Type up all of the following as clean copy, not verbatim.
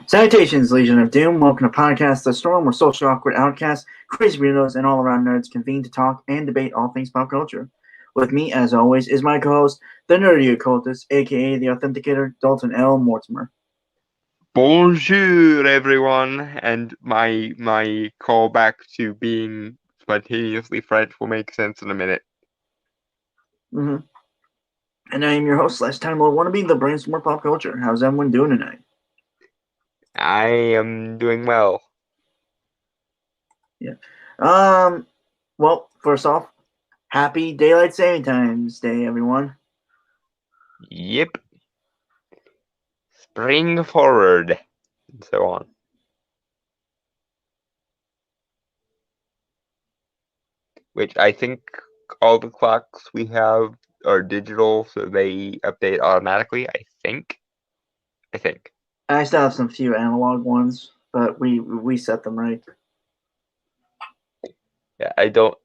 Salutations, Legion of Doom. Welcome to Podcast The Storm, where social awkward outcasts, crazy weirdos, and all-around nerds convene to talk and debate all things pop culture. With me, as always, is my co-host, the nerdy occultist, aka the authenticator, Dalton L. Mortimer. Bonjour, everyone, and my call back to being spontaneously French will make sense in a minute. Mm-hmm. And I am your host, /Time Lord Wannabe, the brainstorm of pop culture. How's everyone doing tonight? I am doing well. Yeah. Well, first off, happy Daylight Saving Times Day, everyone. Yep. Spring forward, and so on. Which I think all the clocks we have are digital, so they update automatically, I think. I still have some few analog ones, but we set them right. Yeah, I don't.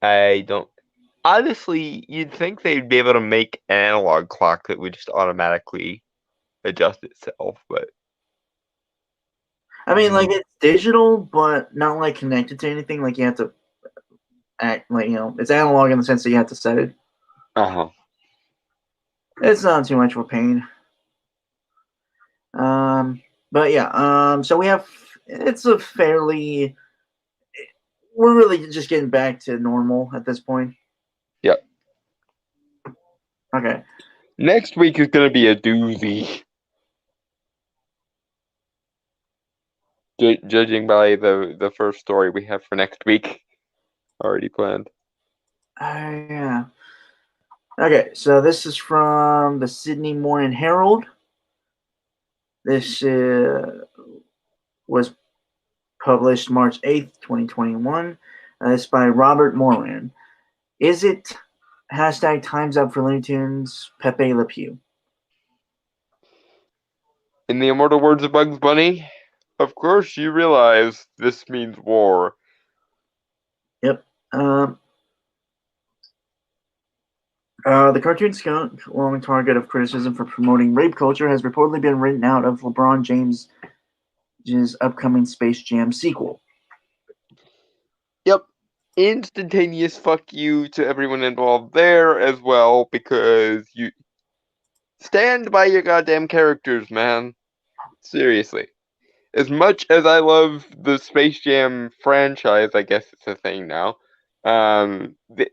Honestly, you'd think they'd be able to make an analog clock that would just automatically adjust itself, but I mean, like, it's digital, but not, like, connected to anything. Like, you have to act, like, it's analog in the sense that you have to set it. Uh-huh. It's not too much of a pain. But yeah, so it's a fairly, we're really just getting back to normal at this point. Yep. Okay. Next week is going to be a doozy. Judging by the first story we have for next week already planned. Yeah. Okay, so this is from the Sydney Morning Herald. This was published March 8th, 2021. It's by Robert Moran. Is it #Time's Up for Looney Tunes Pepe Le Pew? In the immortal words of Bugs Bunny, of course you realize this means war. Yep. The cartoon skunk, long target of criticism for promoting rape culture, has reportedly been written out of LeBron James' upcoming Space Jam sequel. Yep. Instantaneous fuck you to everyone involved there as well, because you stand by your goddamn characters, man. Seriously. As much as I love the Space Jam franchise, I guess it's a thing now,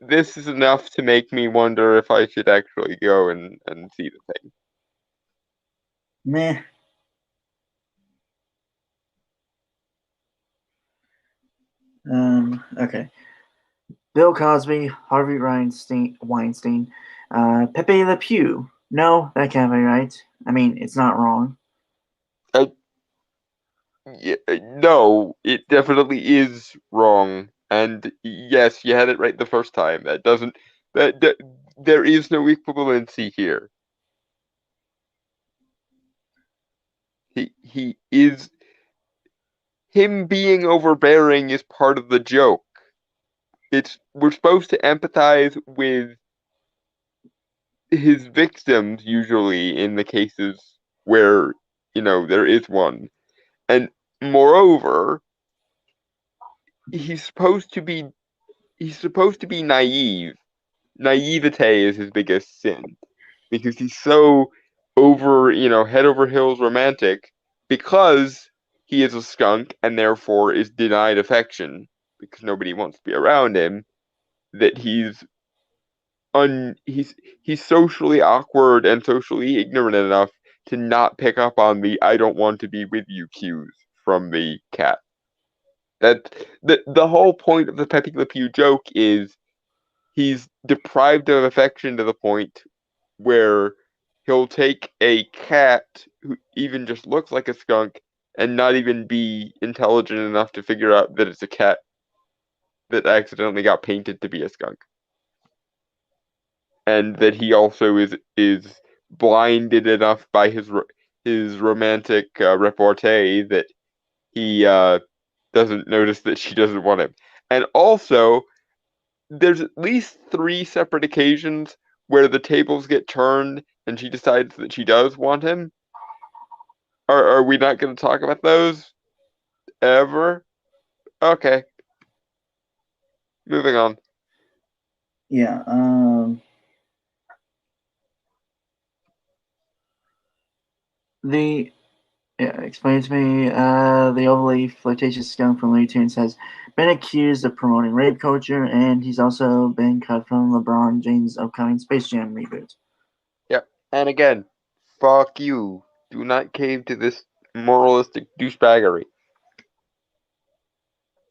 this is enough to make me wonder if I should actually go and see the thing. Meh. Okay. Bill Cosby, Harvey Weinstein, Pepe Le Pew. No, that can't be right. I mean, it's not wrong. Yeah, no, it definitely is wrong. And yes, you had it right the first time. That there is no equivalency here. He is him being overbearing is part of the joke. We're supposed to empathize with his victims usually in the cases where, there is one. And moreover, he's supposed to be naive naivete is his biggest sin, because he's so over, head over heels romantic because he is a skunk and therefore is denied affection because nobody wants to be around him, that he's socially awkward and socially ignorant enough to not pick up on the "I don't want to be with you" cues from the cat. That the whole point of the Pepe Le Pew joke is he's deprived of affection to the point where he'll take a cat who even just looks like a skunk and not even be intelligent enough to figure out that it's a cat that accidentally got painted to be a skunk. And that he also is blinded enough by his romantic repartee that he doesn't notice that she doesn't want him. And also, there's at least 3 separate occasions where the tables get turned and she decides that she does want him. Are we not going to talk about those ever? Okay. Moving on. Yeah. Explain to me. The overly flirtatious skunk from Looney Tunes has been accused of promoting rape culture, and he's also been cut from LeBron James' upcoming Space Jam reboot. Yep. And again, fuck you. Do not cave to this moralistic douchebaggery.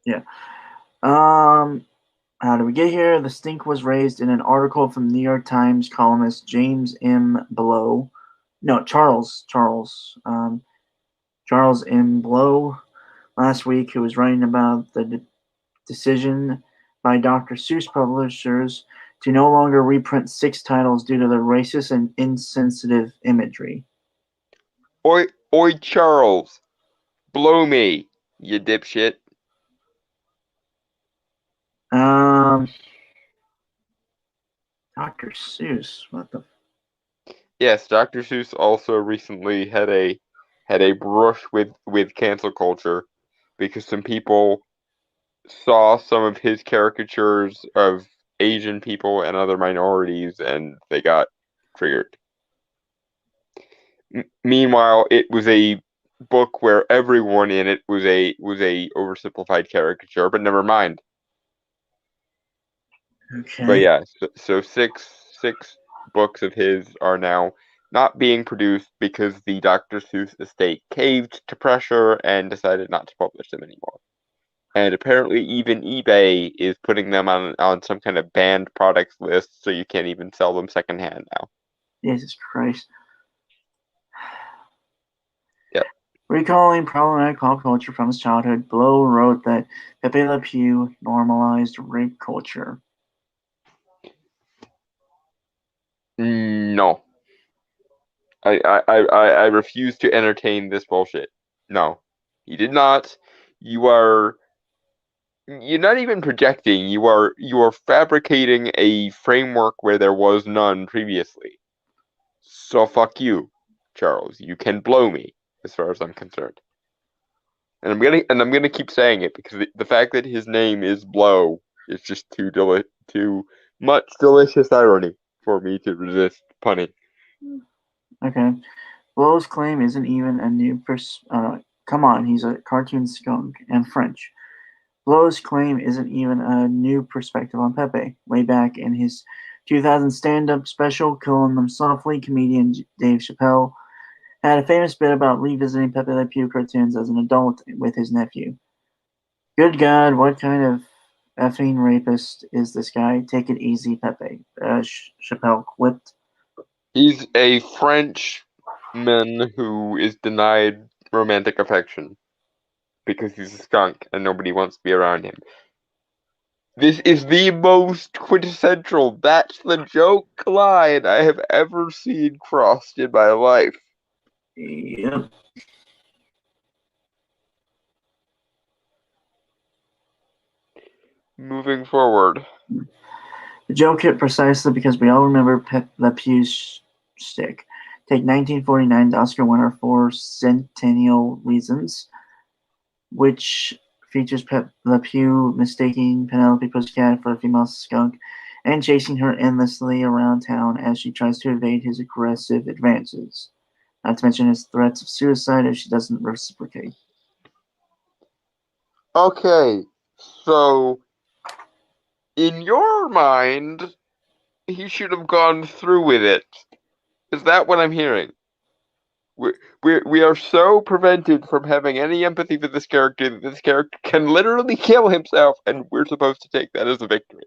Yeah. How did we get here? The stink was raised in an article from New York Times columnist James M. Blow. No, Charles M. Blow last week, who was writing about the decision by Dr. Seuss publishers to no longer reprint 6 titles due to the racist and insensitive imagery. Oi, Charles. Blow me, you dipshit. Dr. Seuss, what the? Yes, Dr. Seuss also recently had a brush with cancel culture because some people saw some of his caricatures of Asian people and other minorities and they got triggered. Meanwhile, it was a book where everyone in it was a oversimplified caricature, but never mind. Okay. But yeah, so six books of his are now not being produced because the Dr. Seuss estate caved to pressure and decided not to publish them anymore. And apparently even eBay is putting them on some kind of banned products list, so you can't even sell them secondhand now. Jesus Christ. Yep. Recalling problematic pop culture from his childhood, Blow wrote that Pepe Le Pew normalized rape culture. No. I refuse to entertain this bullshit. No. He did not. You're not even projecting. You are fabricating a framework where there was none previously. So fuck you, Charles. You can blow me, as far as I'm concerned. And I'm gonna keep saying it because the fact that his name is Blow is just too much delicious irony for me to resist punning. Okay. Blow's claim isn't even a new come on, he's a cartoon skunk and French. Blow's claim isn't even a new perspective on Pepe. Way back in his 2000 stand-up special, Killing Them Softly, comedian Dave Chappelle had a famous bit about revisiting Pepe Le Pew cartoons as an adult with his nephew. Good God, what kind of effing rapist is this guy? Take it easy, Pepe. Chappelle quipped. He's a Frenchman who is denied romantic affection because he's a skunk and nobody wants to be around him. This is the most quintessential "that's the joke" line I have ever seen crossed in my life. Yep. Moving forward. The joke hit precisely because we all remember Pepe Le Pew's shtick. Take 1949's Oscar winner for Centennial Reasons, which features Pepe Le Pew mistaking Penelope Pussycat for a female skunk and chasing her endlessly around town as she tries to evade his aggressive advances. Not to mention his threats of suicide if she doesn't reciprocate. Okay, so in your mind, he should have gone through with it. Is that what I'm hearing? We are so prevented from having any empathy for this character that this character can literally kill himself, and we're supposed to take that as a victory.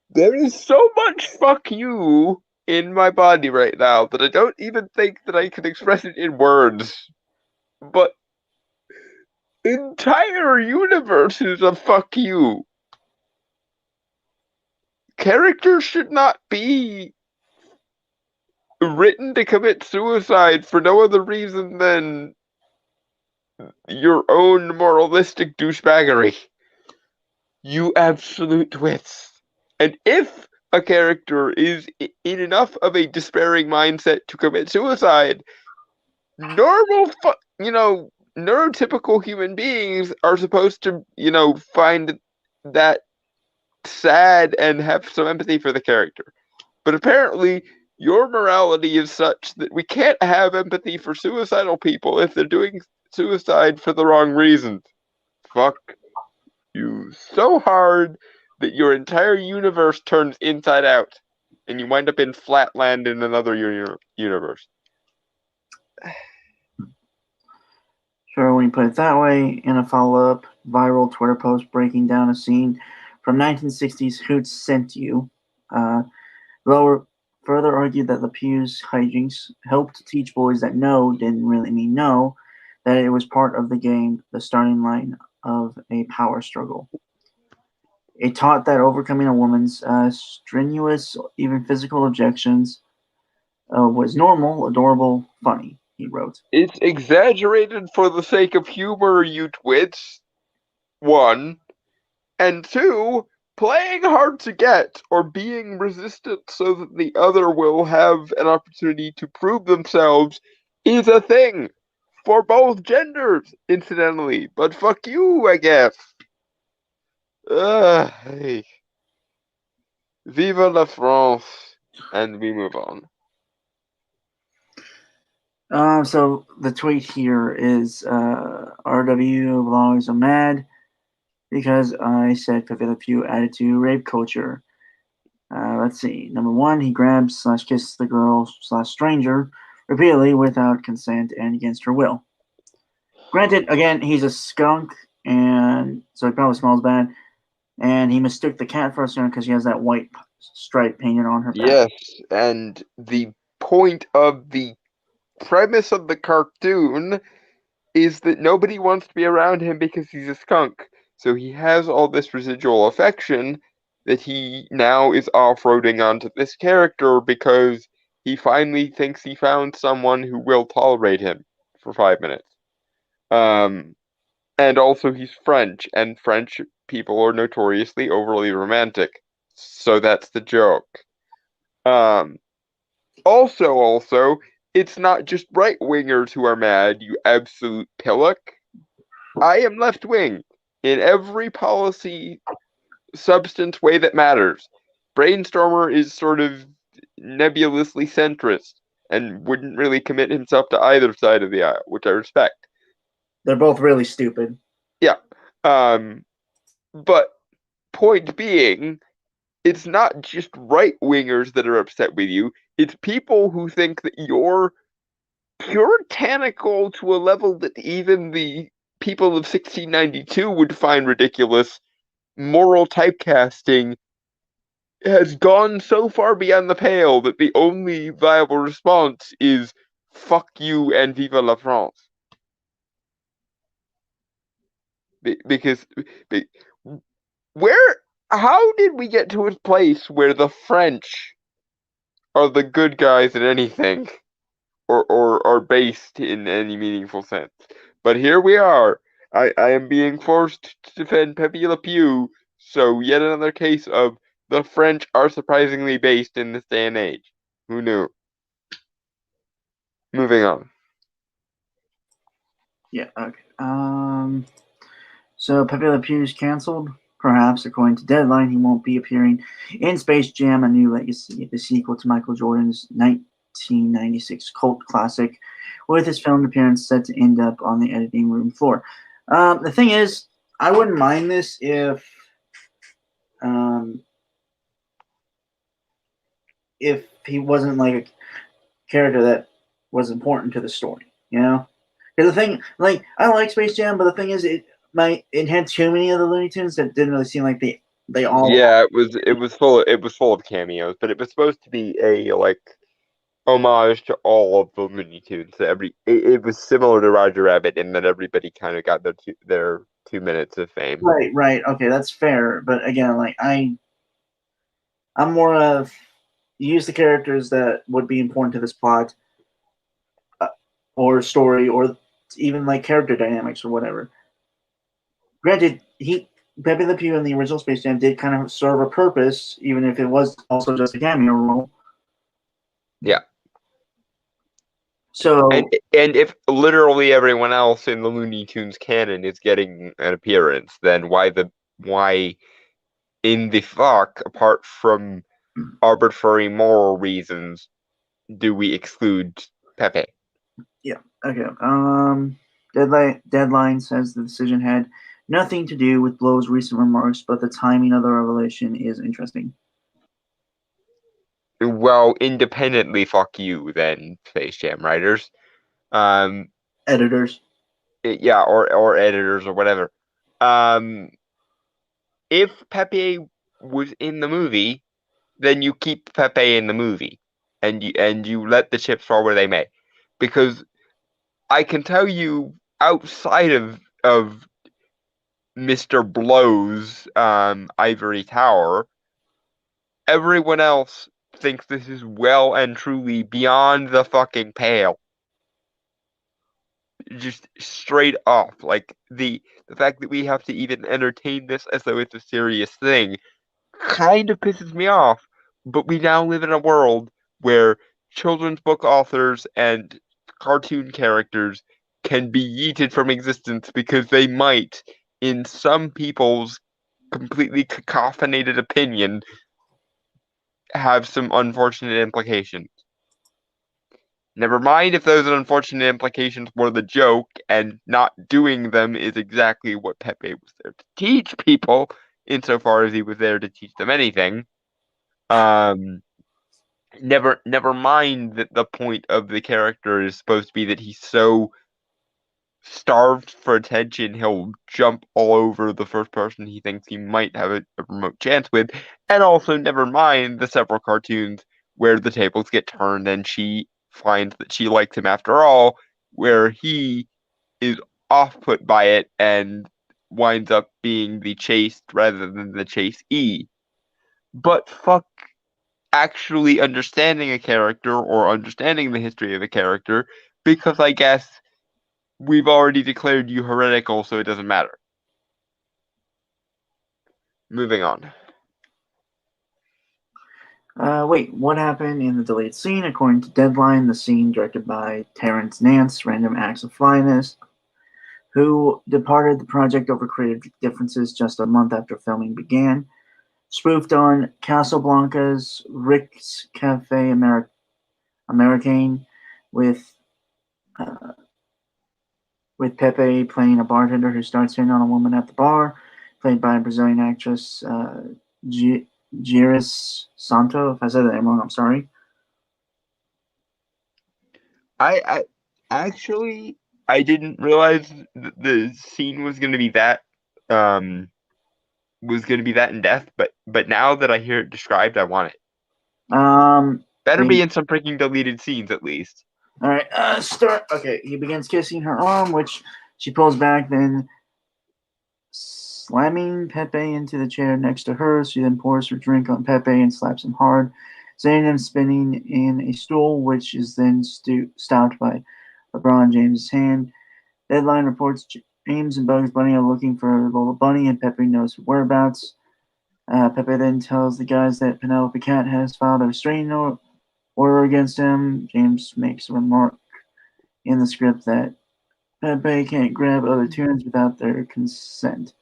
There is so much fuck you in my body right now that I don't even think that I can express it in words. But entire universe is a fuck you. Characters should not be written to commit suicide for no other reason than your own moralistic douchebaggery. You absolute wits. And if a character is in enough of a despairing mindset to commit suicide, normal, neurotypical human beings are supposed to, find that sad and have some empathy for the character. But apparently, your morality is such that we can't have empathy for suicidal people if they're doing suicide for the wrong reasons. Fuck you so hard that your entire universe turns inside out, and you wind up in Flatland in another universe. Sure, when you put it that way, in a follow-up viral Twitter post breaking down a scene from 1960s Hoots Sent You, Lower further argued that LePew's hijinks helped teach boys that no didn't really mean no, that it was part of the game, the starting line of a power struggle. It taught that overcoming a woman's strenuous, even physical objections was normal, adorable, funny, he wrote. It's exaggerated for the sake of humor, you twits. One. And two, playing hard to get or being resistant so that the other will have an opportunity to prove themselves is a thing for both genders, incidentally. But fuck you, I guess. Hey. Viva la France. And we move on. So the tweet here is RW blogs are mad because I said Pepe Le Pew added to rape culture. Let's see. Number one, he grabs / kisses the girl / stranger repeatedly without consent and against her will. Granted, again, he's a skunk, and so he probably smells bad. And he mistook the cat for a skunk because she has that white stripe painted on her back. Yes, and the point of the premise of the cartoon is that nobody wants to be around him because he's a skunk. So he has all this residual affection that he now is off-roading onto this character because he finally thinks he found someone who will tolerate him for 5 minutes. And also he's French, and French people are notoriously overly romantic. So that's the joke. Also, it's not just right-wingers who are mad, you absolute pillock. I am left-wing in every policy substance way that matters. Brainstormer is sort of nebulously centrist and wouldn't really commit himself to either side of the aisle, which I respect. They're both really stupid. Yeah. But point being, it's not just right-wingers that are upset with you. It's people who think that you're puritanical to a level that even the people of 1692 would find ridiculous. Moral typecasting has gone so far beyond the pale that the only viable response is fuck you and viva la France. Because how did we get to a place where the French are the good guys in anything, or are based in any meaningful sense? But here we are. I am being forced to defend Pepe Le Pew, so yet another case of the French are surprisingly based in this day and age. Who knew? Moving on. Yeah, okay. So Pepe Le Pew is canceled. Perhaps, according to Deadline, he won't be appearing in Space Jam: A New Legacy, the sequel to Michael Jordan's 1996 cult classic, with his filmed appearance set to end up on the editing room floor. The thing is, I wouldn't mind this if he wasn't like a character that was important to the story, you know? Because the thing, like, I like Space Jam, but the thing is, it had too many of the Looney Tunes that didn't really seem like they all. Yeah, it was full of cameos, but it was supposed to be a like homage to all of the Looney Tunes. It was similar to Roger Rabbit in that everybody kind of got their 2 minutes of fame. Right. Okay, that's fair. But again, like I'm more of use the characters that would be important to this plot, or story, or even like character dynamics or whatever. Granted, Pepe Le Pew in the original Space Jam did kind of serve a purpose, even if it was also just a cameo role. Yeah. So and if literally everyone else in the Looney Tunes canon is getting an appearance, then why in the fuck, apart from arbitrary moral reasons, do we exclude Pepe? Yeah. Okay. Deadline says the decision had nothing to do with Blow's recent remarks, but the timing of the revelation is interesting. Well, independently, fuck you, then, Space Jam writers. Editors. Yeah, or editors or whatever. If Pepe was in the movie, then you keep Pepe in the movie, and you let the chips fall where they may, because I can tell you outside of Mr. Blow's ivory tower, everyone else thinks this is well and truly beyond the fucking pale. Just straight off, like the fact that we have to even entertain this as though it's a serious thing kind of pisses me off. But we now live in a world where children's book authors and cartoon characters can be yeeted from existence because they might, in some people's completely cacophoned opinion, have some unfortunate implications. Never mind if those unfortunate implications were the joke, and not doing them is exactly what Pepe was there to teach people, insofar as he was there to teach them anything. Never mind that the point of the character is supposed to be that he's so starved for attention he'll jump all over the first person he thinks he might have a remote chance with, and also never mind the several cartoons where the tables get turned and she finds that she likes him after all, where he is off put by it and winds up being the chased rather than the chasee. But fuck actually understanding a character or understanding the history of a character, because I guess we've already declared you heretical, so it doesn't matter. Moving on. Wait, what happened in the delayed scene? According to Deadline, the scene directed by Terrence Nance, Random Acts of Flyness, who departed the project over creative differences just a month after filming began, spoofed on Casablanca's Rick's Cafe Americain with Pepe playing a bartender who starts hitting on a woman at the bar, played by Brazilian actress Giris Santo. If I said that wrong, I'm sorry. I actually I didn't realize the scene was going to be that in depth, but now that I hear it described, I want it. Better be in some freaking deleted scenes at least. All right, start. Okay, he begins kissing her arm, which she pulls back, then slamming Pepe into the chair next to her. She then pours her drink on Pepe and slaps him hard, sending him spinning in a stool, which is then stopped by LeBron James' hand. Deadline reports James and Bugs Bunny are looking for Lola Bunny, and Pepe knows her whereabouts. Pepe then tells the guys that Penelope Cat has filed a restraining order against him. James makes a remark in the script that Pepe can't grab other tunes without their consent.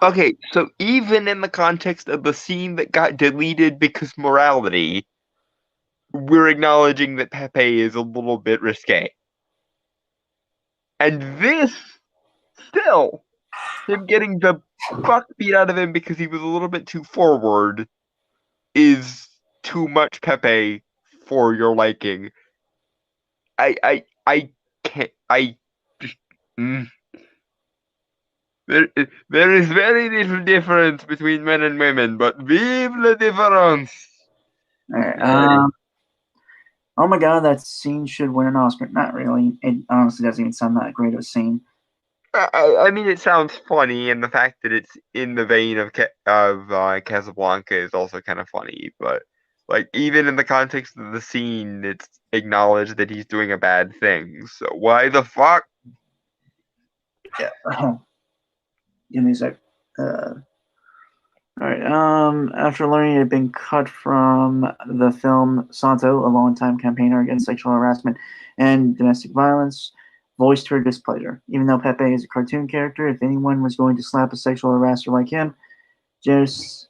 Okay, so even in the context of the scene that got deleted because morality, we're acknowledging that Pepe is a little bit risque. And this, still, him getting the fuck beat out of him because he was a little bit too forward, is too much Pepe for your liking. I can't. I just. Mm. There is very little difference between men and women, but vive la difference! All right. Oh my god, that scene should win an Oscar. Not really. It honestly doesn't even sound that great of a scene. I mean, it sounds funny, and the fact that it's in the vein of Casablanca is also kind of funny. But like, even in the context of the scene, it's acknowledged that he's doing a bad thing. So why the fuck? Yeah. Give me a sec. All right. After learning it had been cut from the film, Santo, a longtime campaigner against sexual harassment and domestic violence, voiced her displeasure. Even though Pepe is a cartoon character, if anyone was going to slap a sexual harasser like him, Jairus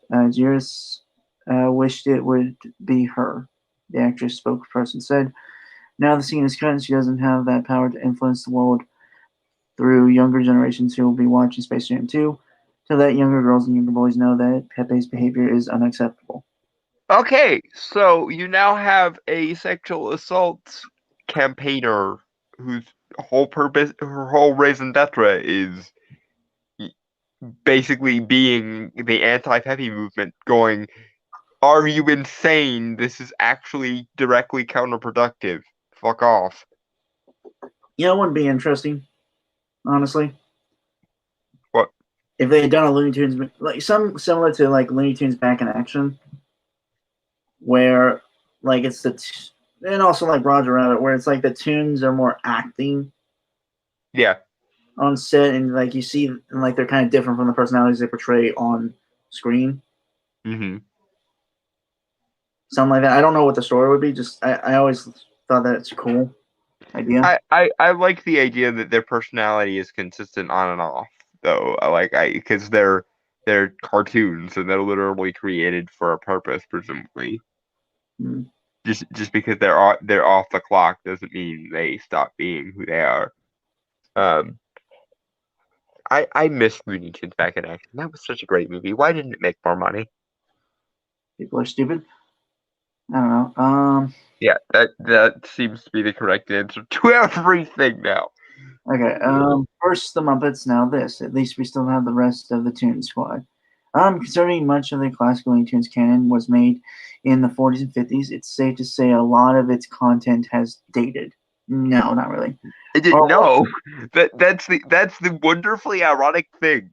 wished it would be her. The actress spokesperson said, "Now the scene is cut, and she doesn't have that power to influence the world through younger generations who will be watching Space Jam 2, to let younger girls and younger boys know that Pepe's behavior is unacceptable." Okay, so you now have a sexual assault campaigner whose whole purpose, her whole raison d'etre is basically being the anti-Pepe movement, going, "Are you insane? This is actually directly counterproductive. Fuck off." You know, it wouldn't be interesting, honestly, What? if they had done a Looney Tunes, like some similar to like Looney Tunes Back in Action, where like it's and also like Roger Rabbit, where it's like the tunes are more acting Yeah. on set, and like you see, and like they're kind of different from the personalities they portray on screen. Mm-hmm. Something like that. I don't know what the story would be. Just I always thought that it's a cool idea. I like the idea that their personality is consistent on and off, though. Because they're cartoons and they're literally created for a purpose, presumably. Hmm. Just because they're off the clock doesn't mean they stop being who they are. Um, I miss Looney Tunes Back in Action. That was such a great movie. Why didn't it make more money? People are stupid. I don't know. Yeah, that seems to be the correct answer to everything now. Okay. First the Muppets, now this. At least we still have the rest of the Toon Squad. Considering much of the classical Looney Tunes canon was made in the 40s and 50s, it's safe to say a lot of its content has dated. No, not really. I didn't know. That's the wonderfully ironic thing.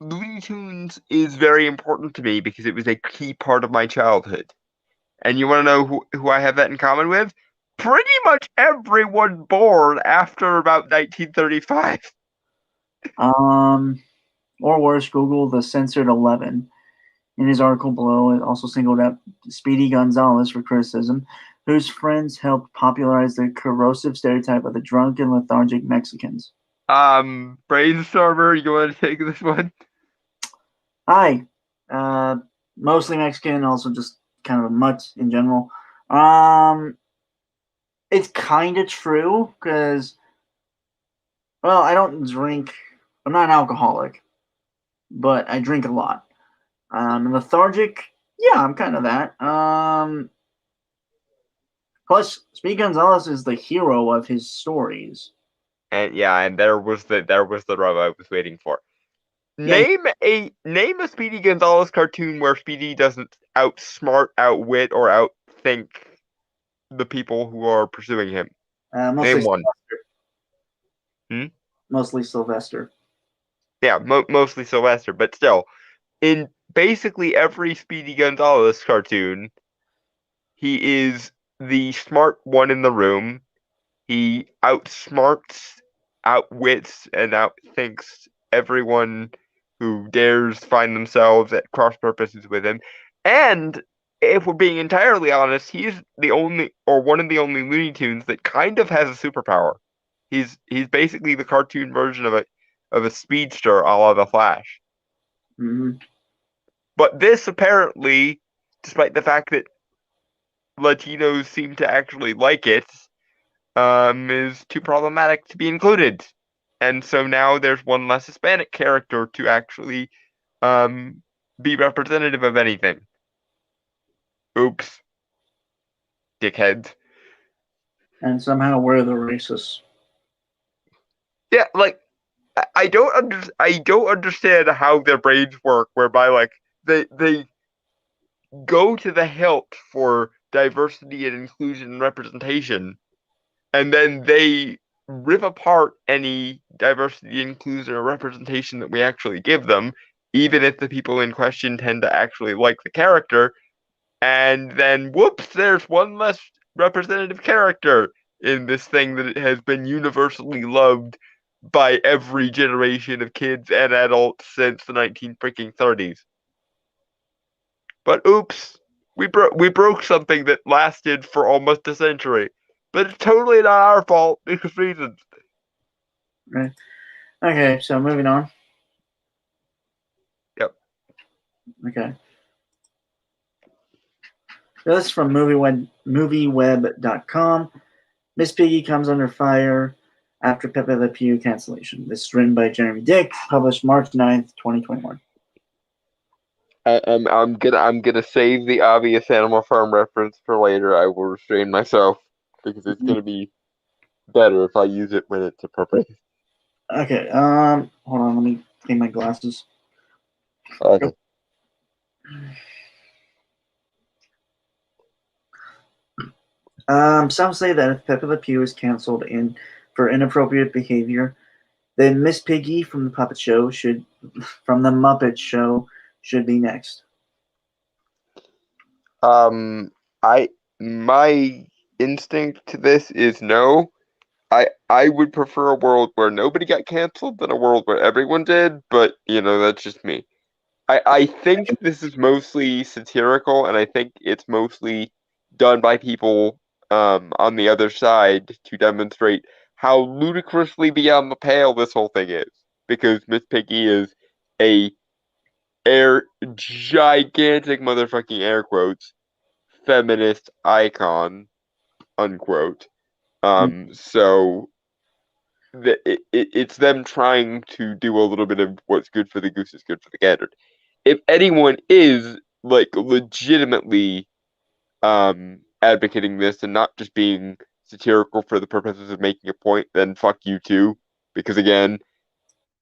Looney Tunes is very important to me because it was a key part of my childhood. And you want to know who I have that in common with? Pretty much everyone born after about 1935. Or worse, Google the censored 11. In his article below, it also singled out Speedy Gonzalez for criticism, whose friends helped popularize the corrosive stereotype of the drunk and lethargic Mexicans. Brainstormer, you want to take this one? Hi. Mostly Mexican, also just kind of a mutt in general. It's kind of true because, well, I don't drink. I'm not an alcoholic, but I drink a lot. Lethargic, yeah, I'm kind of that. Plus, Speedy Gonzalez is the hero of his stories. And yeah, and there was the rub I was waiting for. Yeah, Name a Speedy Gonzalez cartoon where Speedy doesn't outsmart, outwit, or outthink the people who are pursuing him. mostly Name one. Sylvester. Hmm? Mostly Sylvester. Yeah, mostly Sylvester, but still, in basically every Speedy Gonzalez cartoon, he is the smart one in the room. He outsmarts, outwits, and outthinks everyone who dares find themselves at cross purposes with him. And if we're being entirely honest, he's the only, or one of the only Looney Tunes that kind of has a superpower. He's basically the cartoon version of a speedster, a la the Flash. Hmm. But this apparently, despite the fact that Latinos seem to actually like it, is too problematic to be included. And so now there's one less Hispanic character to actually um, be representative of anything. Oops, dickheads. And somehow we're the racists. Yeah, like I don't understand how their brains work, whereby like they go to the hilt for diversity and inclusion and representation, and then they rip apart any diversity, inclusion, or representation that we actually give them, even if the people in question tend to actually like the character, and then whoops, there's one less representative character in this thing that has been universally loved by every generation of kids and adults since the 19 freaking 30s. But oops, we broke something that lasted for almost a century. But it's totally not our fault because reasons. Right. Okay, so moving on. Yep. Okay. This is from movieweb.com. Miss Piggy comes under fire after Pepe Le Pew cancellation. This is written by Jeremy Dick, published March 9th, 2021. I'm gonna save the obvious Animal Farm reference for later. I will restrain myself because it's gonna be better if I use it when it's appropriate. Okay, hold on, let me clean my glasses. Okay. Some say that if Pepe Le Pew is canceled for inappropriate behavior, then Miss Piggy from the Muppet Show should be next. I my instinct to this is no. I would prefer a world where nobody got canceled than a world where everyone did, but that's just me. I think this is mostly satirical, and I think it's mostly done by people on the other side to demonstrate how ludicrously beyond the pale this whole thing is. Because Miss Piggy is a gigantic motherfucking air quotes feminist icon unquote. So it's them trying to do a little bit of what's good for the goose is good for the gander. If anyone is like legitimately advocating this and not just being satirical for the purposes of making a point, then fuck you too. Because again,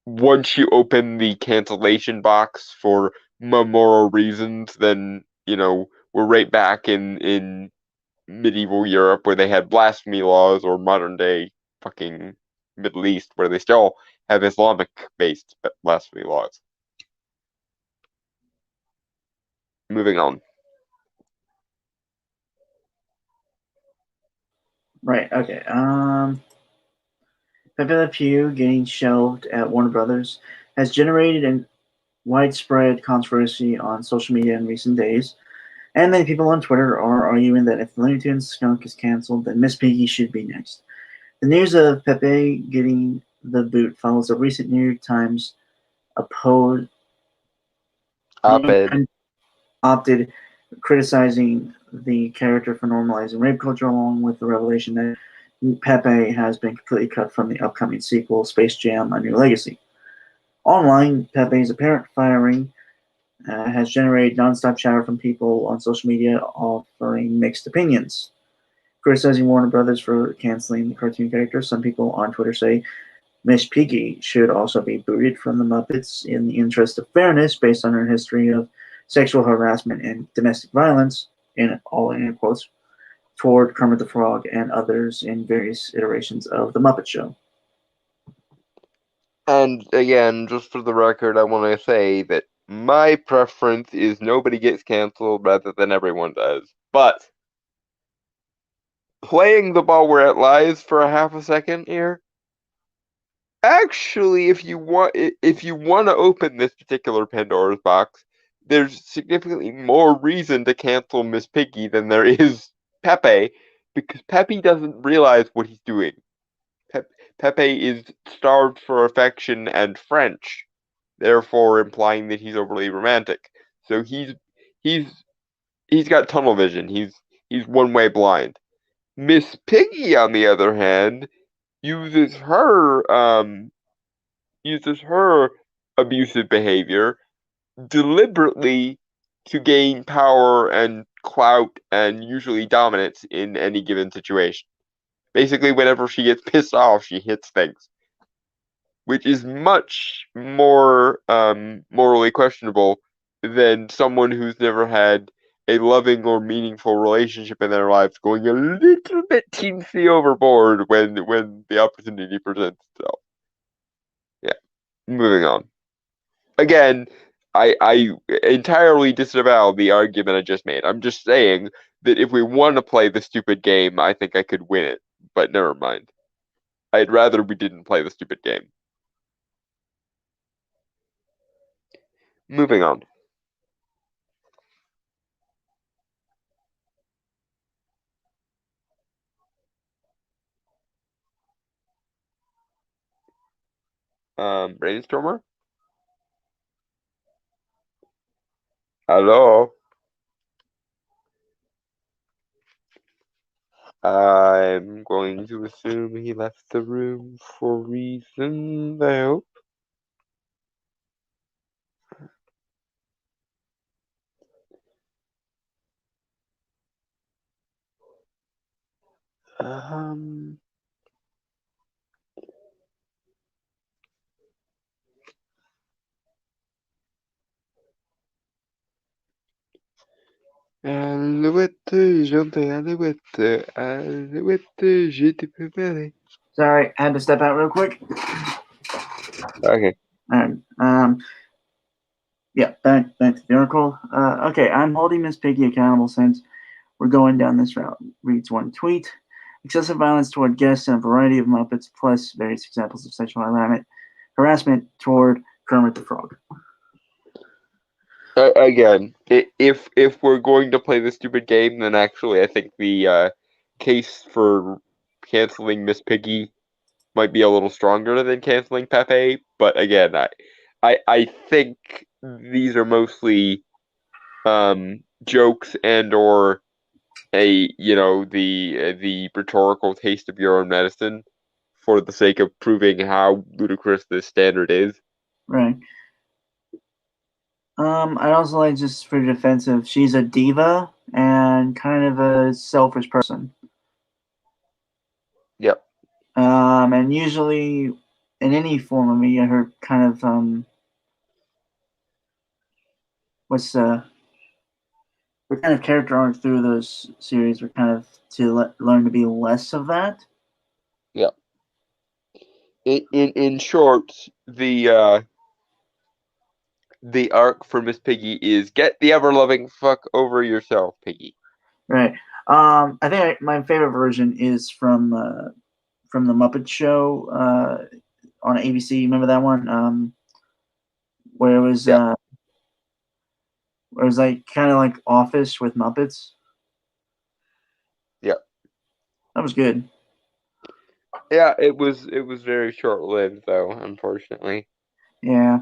once you open the cancellation box for moral reasons, then we're right back in medieval Europe where they had blasphemy laws, or modern day fucking Middle East where they still have Islamic based blasphemy laws. Moving on. Right, okay. Pepe Le Pew getting shelved at Warner Brothers has generated a widespread controversy on social media in recent days, and many people on Twitter are arguing that if Looney Tunes Skunk is canceled, then Miss Piggy should be next. The news of Pepe getting the boot follows a recent New York Times Op-ed. opted criticizing the character for normalizing rape culture, along with the revelation that Pepe has been completely cut from the upcoming sequel, Space Jam: A New Legacy. Online, Pepe's apparent firing has generated nonstop chatter from people on social media offering mixed opinions. Criticizing Warner Brothers for canceling the cartoon character, some people on Twitter say Miss Piggy should also be booted from the Muppets in the interest of fairness based on her history of sexual harassment and domestic violence, in all in quotes, toward Kermit the Frog and others in various iterations of The Muppet Show. And again, just for the record, I want to say that my preference is nobody gets canceled rather than everyone does. But playing the ball where it lies for a half a second here, actually, if you want to open this particular Pandora's box, there's significantly more reason to cancel Miss Piggy than there is Pepe, because Pepe doesn't realize what he's doing. Pepe is starved for affection and French, therefore implying that he's overly romantic. So he's got tunnel vision. He's one way blind. Miss Piggy, on the other hand, uses her abusive behavior deliberately to gain power and clout and usually dominance in any given situation. Basically, whenever she gets pissed off, she hits things, which is much more morally questionable than someone who's never had a loving or meaningful relationship in their lives going a little bit teensy overboard when the opportunity presents itself. Yeah, moving on. Again, I entirely disavow the argument I just made. I'm just saying that if we want to play the stupid game, I think I could win it. But never mind. I'd rather we didn't play the stupid game. Moving on. Brainstormer? Hello? I'm going to assume he left the room for reasons, I hope. Alouette, j'entends Alouette, j'étais préparé. Sorry, I had to step out real quick. Okay. All right. Yeah, back to the article. Okay, I'm holding Miss Piggy accountable since we're going down this route. Reads one tweet. Excessive violence toward guests and a variety of Muppets, plus various examples of sexual harassment toward Kermit the Frog. Again, if we're going to play the stupid game, then actually I think the case for canceling Miss Piggy might be a little stronger than canceling Pepe. But again, I think these are mostly jokes and or the rhetorical taste of your own medicine for the sake of proving how ludicrous this standard is. Right. I'd also like, just for defensive, she's a diva and kind of a selfish person. Yep. And usually in any form of media, her kind of her kind of character arc through those series were kind of to learn to be less of that. Yep. In short, the arc for Miss Piggy is get the ever-loving fuck over yourself, Piggy. Right. I think my favorite version is from the Muppet Show on ABC. Remember that one? Where it was Yep. where it was like kind of like Office with Muppets. Yep. That was good. Yeah, it was very short-lived though, unfortunately. Yeah.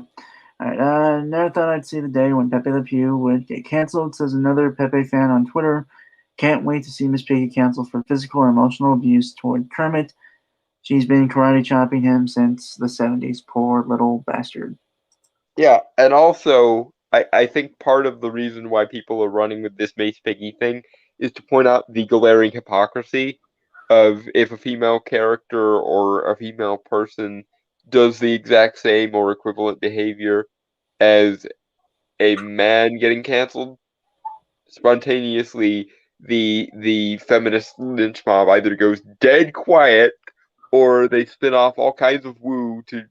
All right. Never thought I'd see the day when Pepe Le Pew would get canceled, says another Pepe fan on Twitter. Can't wait to see Miss Piggy canceled for physical or emotional abuse toward Kermit. She's been karate chopping him since the 70s. Poor little bastard. Yeah, and also I think part of the reason why people are running with this Miss Piggy thing is to point out the glaring hypocrisy of if a female character or a female person does the exact same or equivalent behavior as a man getting canceled, spontaneously the feminist lynch mob either goes dead quiet or they spin off all kinds of woo to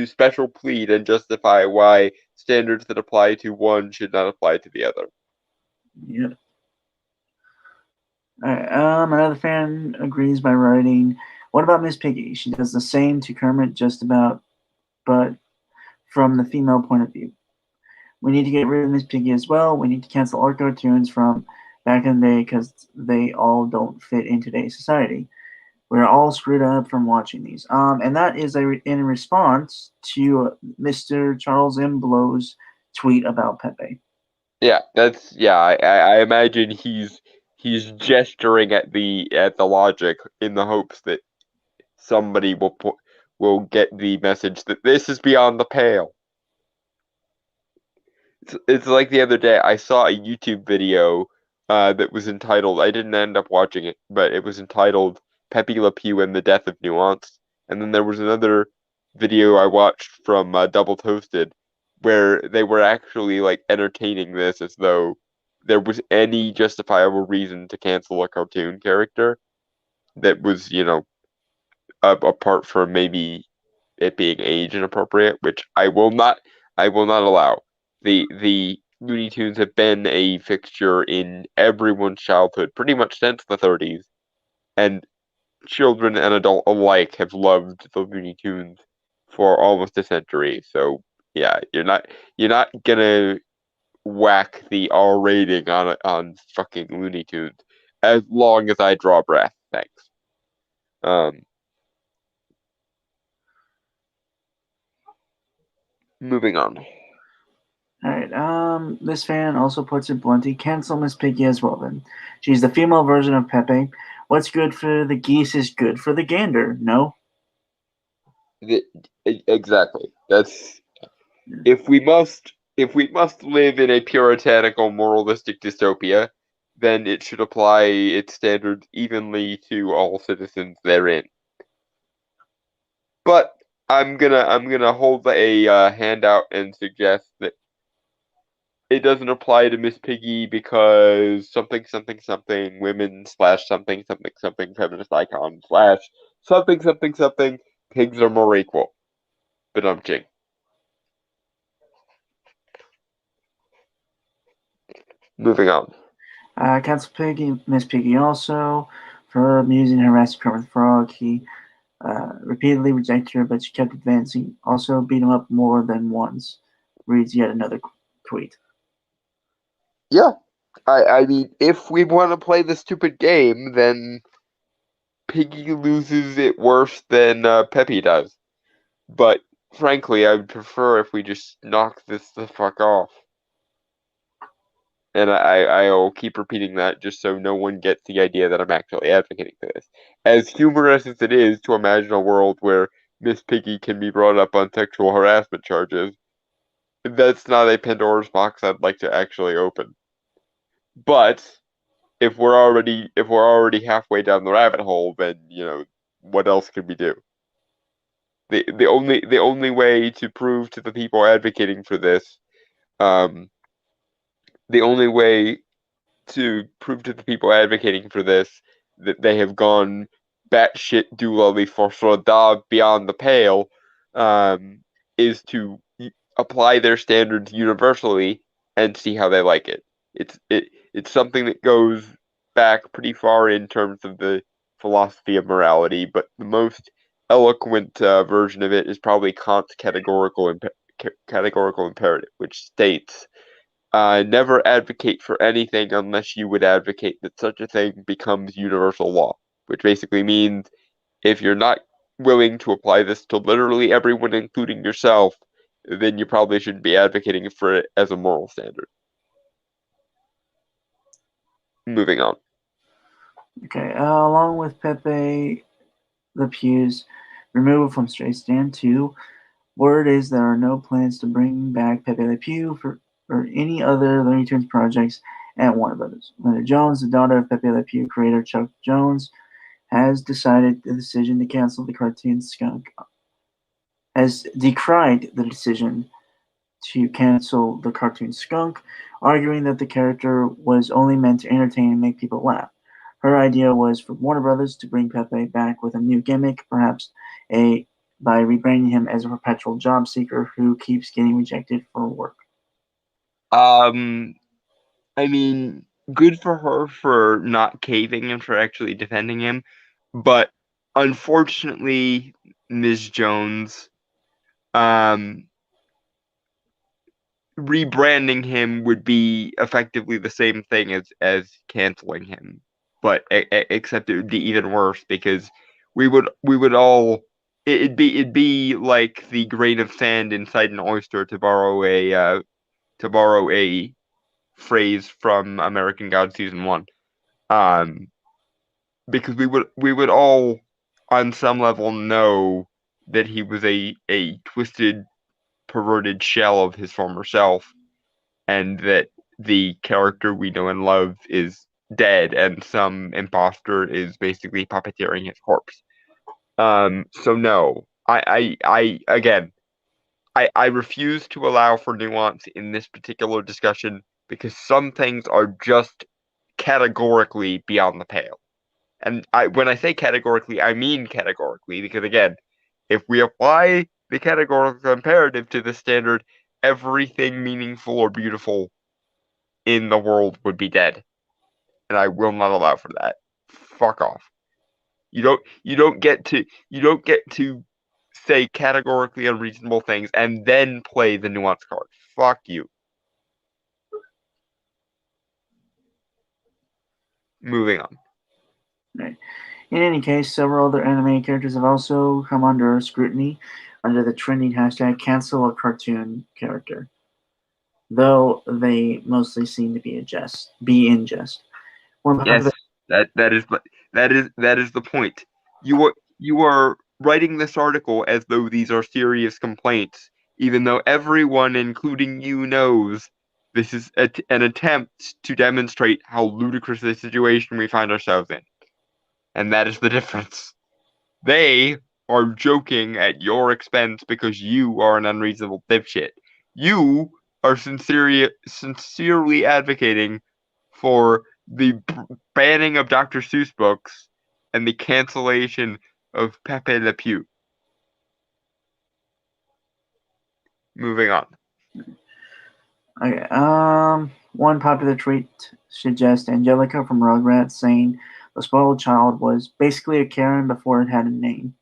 special plead and justify why standards that apply to one should not apply to the other. Yep. All right. Another fan agrees by writing, "What about Miss Piggy? She does the same to Kermit, just about, but from the female point of view. We need to get rid of Miss Piggy as well. We need to cancel all cartoons from back in the day because they all don't fit in today's society. We're all screwed up from watching these. And that is in response to Mr. Charles M. Blow's tweet about Pepe. Yeah, I imagine he's gesturing at the logic in the hopes that somebody will get the message that this is beyond the pale. It's like the other day I saw a YouTube video that was entitled, I didn't end up watching it, but it was entitled Pepe Le Pew and the Death of Nuance. And then there was another video I watched from Double Toasted where they were actually like entertaining this as though there was any justifiable reason to cancel a cartoon character that was, apart from maybe it being age inappropriate, which I will not allow. The Looney Tunes have been a fixture in everyone's childhood pretty much since the 30s, and children and adult alike have loved the Looney Tunes for almost a century. So yeah, you're not gonna whack the R rating on fucking Looney Tunes as long as I draw breath. Thanks. Um, Moving on. Alright, this fan also puts it bluntly, cancel Miss Piggy as well then. She's the female version of Pepe. What's good for the geese is good for the gander, no? Exactly. That's if we must live in a puritanical moralistic dystopia, then it should apply its standards evenly to all citizens therein. But I'm gonna hold a handout and suggest that it doesn't apply to Miss Piggy because something women slash something feminist icon slash something pigs are more equal. But I'm ching. Moving on. Cancel Piggy, Miss Piggy also for amusing and harassing Kermit the Frog. He repeatedly rejected her, but she kept advancing. Also beat him up more than once. Reads yet another tweet. Yeah, I mean, if we want to play the stupid game, then Piggy loses it worse than Peppy does. But frankly, I would prefer if we just knock this the fuck off. And I'll keep repeating that just so no one gets the idea that I'm actually advocating for this. As humorous as it is to imagine a world where Miss Piggy can be brought up on sexual harassment charges, that's not a Pandora's box I'd like to actually open. But if we're already halfway down the rabbit hole, then what else can we do? The only way to prove to the people advocating for this, the only way to prove to the people advocating for this that they have gone batshit doolally for Sradab beyond the pale, is to apply their standards universally and see how they like it. It's something that goes back pretty far in terms of the philosophy of morality, but the most eloquent version of it is probably Kant's categorical imperative, which states, never advocate for anything unless you would advocate that such a thing becomes universal law, which basically means if you're not willing to apply this to literally everyone, including yourself, then you probably shouldn't be advocating for it as a moral standard. Moving on. Okay, along with Pepe Le Pew's removal from Stray Stand 2, word is there are no plans to bring back Pepe Le Pew or any other Looney Tunes projects at Warner Brothers. Linda Jones, the daughter of Pepe Le Pew creator Chuck Jones, has decided the decision to cancel the cartoon Skunk. Has decried the decision to cancel the cartoon Skunk, arguing that the character was only meant to entertain and make people laugh. Her idea was for Warner Brothers to bring Pepe back with a new gimmick, perhaps by rebranding him as a perpetual job seeker who keeps getting rejected for work. I mean, good for her for not caving and for actually defending him, but unfortunately, Ms. Jones, rebranding him would be effectively the same thing as canceling him, but except it would be even worse because would all it'd be like the grain of sand inside an oyster, to borrow a phrase from American God season 1. Because we would all on some level know that he was a twisted, perverted shell of his former self, and that the character we know and love is dead, and some imposter is basically puppeteering his corpse. So no, I refuse to allow for nuance in this particular discussion because some things are just categorically beyond the pale. And when I say categorically, I mean categorically, because again, if we apply the categorical imperative to the standard, everything meaningful or beautiful in the world would be dead. And I will not allow for that. Fuck off. You don't get to say categorically unreasonable things and then play the nuance card. Fuck you. Moving on. Right. In any case, several other anime characters have also come under scrutiny under the trending hashtag cancel a cartoon character, though they mostly seem to be in jest. Yes, that is the point. You are writing this article as though these are serious complaints, even though everyone, including you, knows this is an attempt to demonstrate how ludicrous the situation we find ourselves in. And that is the difference. They are joking at your expense because you are an unreasonable dipshit. You are sincerely advocating for the banning of Dr. Seuss books and the cancellation of Pepe Le Pew. Moving on. Okay. One popular tweet suggests Angelica from Rugrats saying the spoiled child was basically a Karen before it had a name.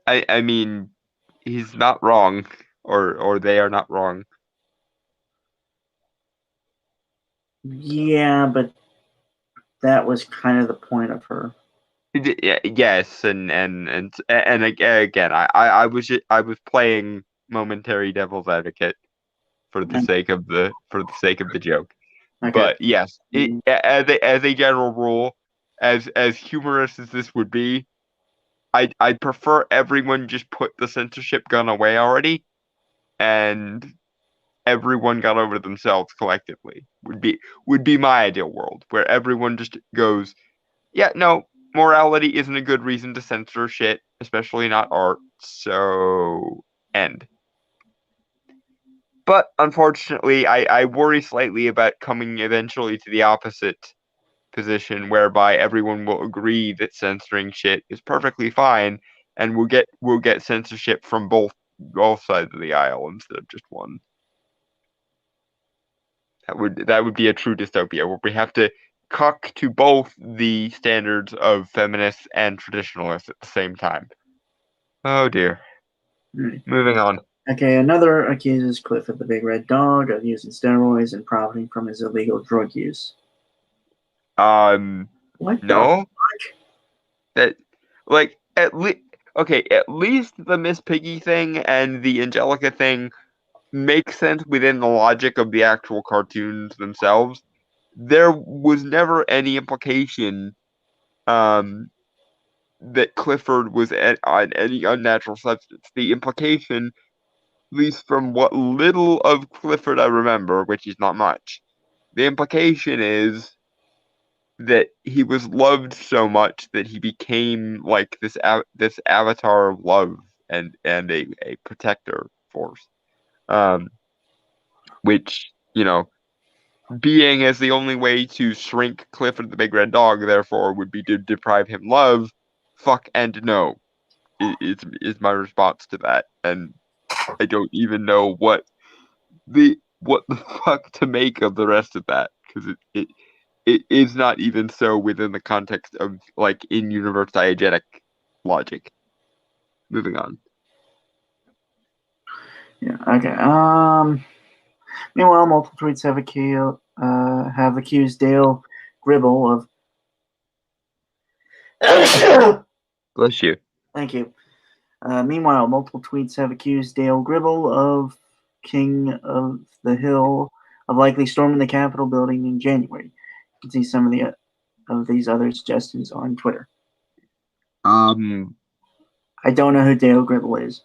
I mean, he's not wrong, or they are not wrong. Yeah, but that was kind of the point of her. Yes, and again, I was playing momentary devil's advocate for the sake of the joke. Okay. But yes, as a general rule, as humorous as this would be, I'd prefer everyone just put the censorship gun away already, and everyone got over themselves collectively. Would be my ideal world, where everyone just goes, yeah, no, morality isn't a good reason to censor shit, especially not art. So end. But unfortunately, I worry slightly about coming eventually to the opposite position, whereby everyone will agree that censoring shit is perfectly fine, and we'll get censorship from both sides of the aisle instead of just one. That would be a true dystopia where we have to cuck to both the standards of feminists and traditionalists at the same time. Oh dear. Right. Moving on. Okay, another accuses Clifford the Big Red Dog of using steroids and profiting from his illegal drug use. What no. That, like, at least the Miss Piggy thing and the Angelica thing make sense within the logic of the actual cartoons themselves. There was never any implication that Clifford was on any unnatural substance. The implication, at least from what little of Clifford I remember, which is not much, the implication is that he was loved so much that he became like this avatar of love and a protector force. Which, being as the only way to shrink Clifford the Big Red Dog, therefore, would be to deprive him love. Fuck and no, is my response to that, and I don't even know what the fuck to make of the rest of that, because it is not even so within the context of like in-universe diegetic logic. Moving on. Yeah. Okay. Meanwhile, multiple tweets have accused Dale Gribble of Bless you. Thank you. Meanwhile, multiple tweets have accused Dale Gribble of King of the Hill of likely storming the Capitol building in January. You can see some of these other suggestions on Twitter. I don't know who Dale Gribble is.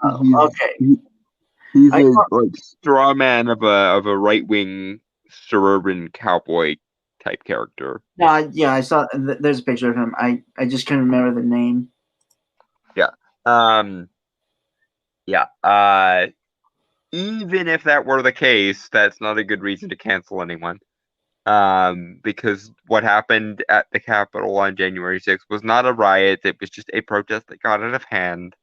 Okay. He's a straw man of a right wing suburban cowboy type character. Yeah, I saw. There's a picture of him. I just couldn't remember the name. Yeah. Even if that were the case, that's not a good reason to cancel anyone. Because what happened at the Capitol on January 6th was not a riot. It was just a protest that got out of hand.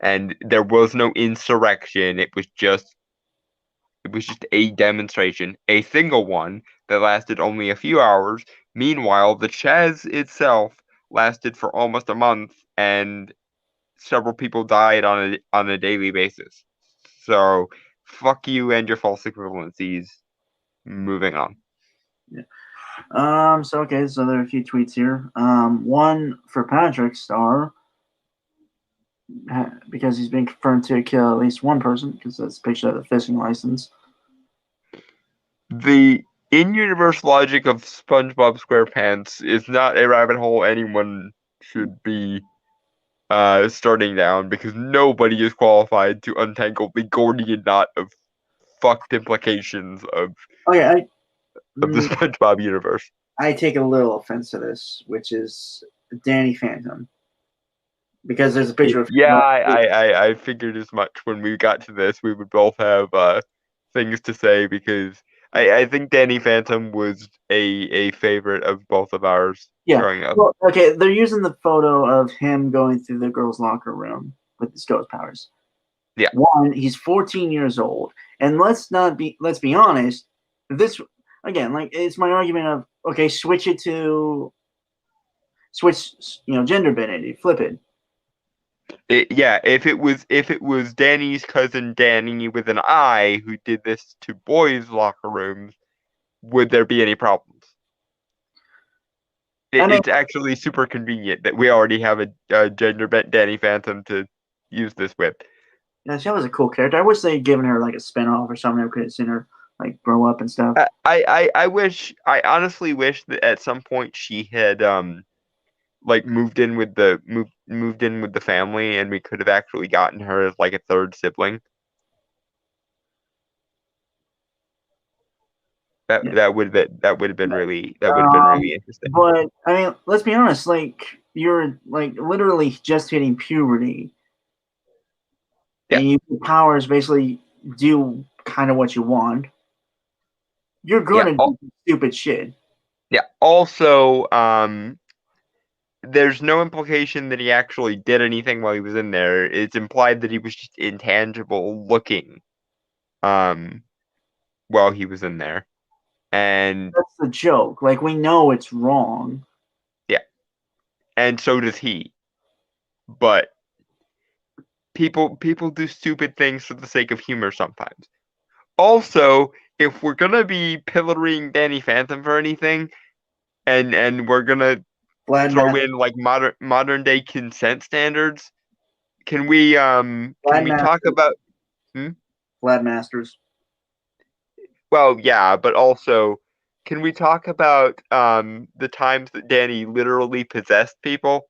And there was no insurrection. It was just a demonstration, a single one that lasted only a few hours. Meanwhile, the Chaz itself lasted for almost a month, and several people died on a daily basis. So, fuck you and your false equivalencies. Moving on. Yeah. So there are a few tweets here. One for Patrick Star, because he's been confirmed to kill at least one person, because that's a picture of the fishing license. The in-universe logic of SpongeBob SquarePants is not a rabbit hole anyone should be starting down, because nobody is qualified to untangle the Gordian knot of fucked implications of the SpongeBob universe. I take a little offense to this, which is Danny Phantom. Because there's a picture of... Yeah, I figured as much. When we got to this, we would both have things to say, because I think Danny Phantom was a favorite of both of ours growing up. Well, okay, they're using the photo of him going through the girls' locker room with his ghost powers. Yeah. One, he's 14 years old. And let's be honest, this, again, like, it's my argument of, okay, switch, gender identity, flip it. If it was Danny's cousin Danny with an I who did this to boys' locker rooms, would there be any problems? It's actually super convenient that we already have a gender bent Danny Phantom to use this with. Yeah, she was a cool character. I wish they'd given her like a spinoff or something. I could have seen her like grow up and stuff. I honestly wish that at some point she had like moved in with the family, and we could have actually gotten her as like a third sibling. That would have been really interesting. But I mean, let's be honest. Like, you're like literally just hitting puberty, and your powers basically do kind of what you want. You're gonna do stupid shit. Yeah. Also, there's no implication that he actually did anything while he was in there. It's implied that he was just intangible looking, while he was in there. And that's the joke. Like, we know it's wrong. Yeah. And so does he. But people do stupid things for the sake of humor sometimes. Also, if we're gonna be pillorying Danny Phantom for anything, and we're gonna throw in like modern day consent standards, can we talk about Vlad Masters? Well, yeah, but also, can we talk about the times that Danny literally possessed people?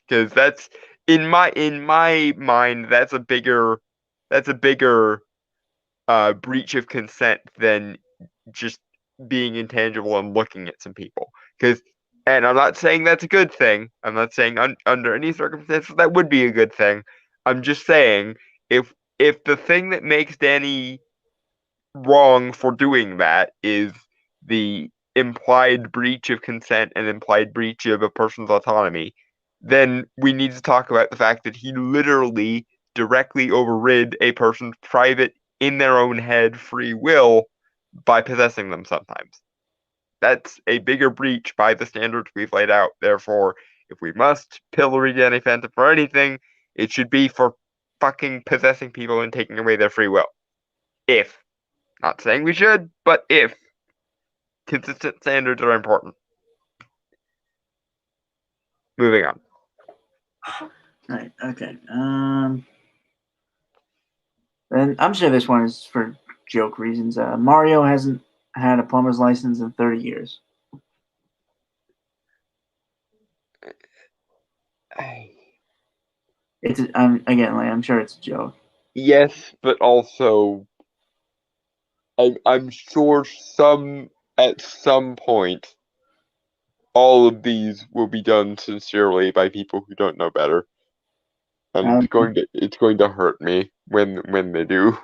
Because that's in my mind, that's a bigger breach of consent than just being intangible and looking at some people. And I'm not saying that's a good thing. I'm not saying under any circumstances that would be a good thing. I'm just saying if the thing that makes Danny wrong for doing that is the implied breach of consent and implied breach of a person's autonomy, then we need to talk about the fact that he literally directly overrid a person's private, in their own head, free will by possessing them sometimes. That's a bigger breach by the standards we've laid out. Therefore, if we must pillory Danny Phantom for anything, it should be for fucking possessing people and taking away their free will. If. Not saying we should, but if. Consistent standards are important. Moving on. Right. Okay. And I'm sure this one is for joke reasons. Mario hasn't had a plumber's license in 30 years. It's again, like, I'm sure it's a joke. Yes, but also I'm sure at some point all of these will be done sincerely by people who don't know better. And Um, it's going to hurt me when they do.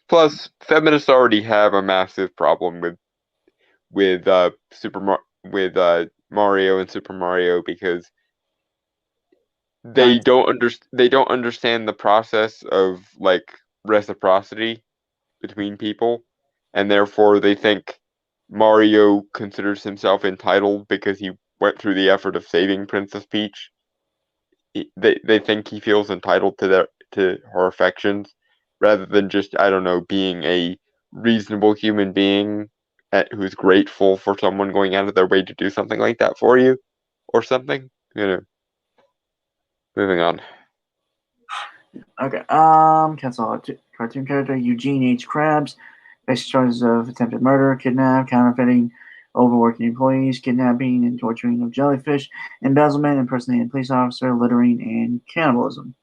Plus, feminists already have a massive problem with Mario and Super Mario because con- they don't understand the process of like reciprocity between people, and therefore they think Mario considers himself entitled because he went through the effort of saving Princess Peach. They think he feels entitled to her affections rather than just, I don't know, being a reasonable human being who's grateful for someone going out of their way to do something like that for you or something. Moving on. okay. Cancel cartoon character Eugene H. Krabs. Faces charges of attempted murder, kidnap, counterfeiting, overworking employees, kidnapping and torturing of jellyfish, embezzlement, impersonating a police officer, littering, and cannibalism.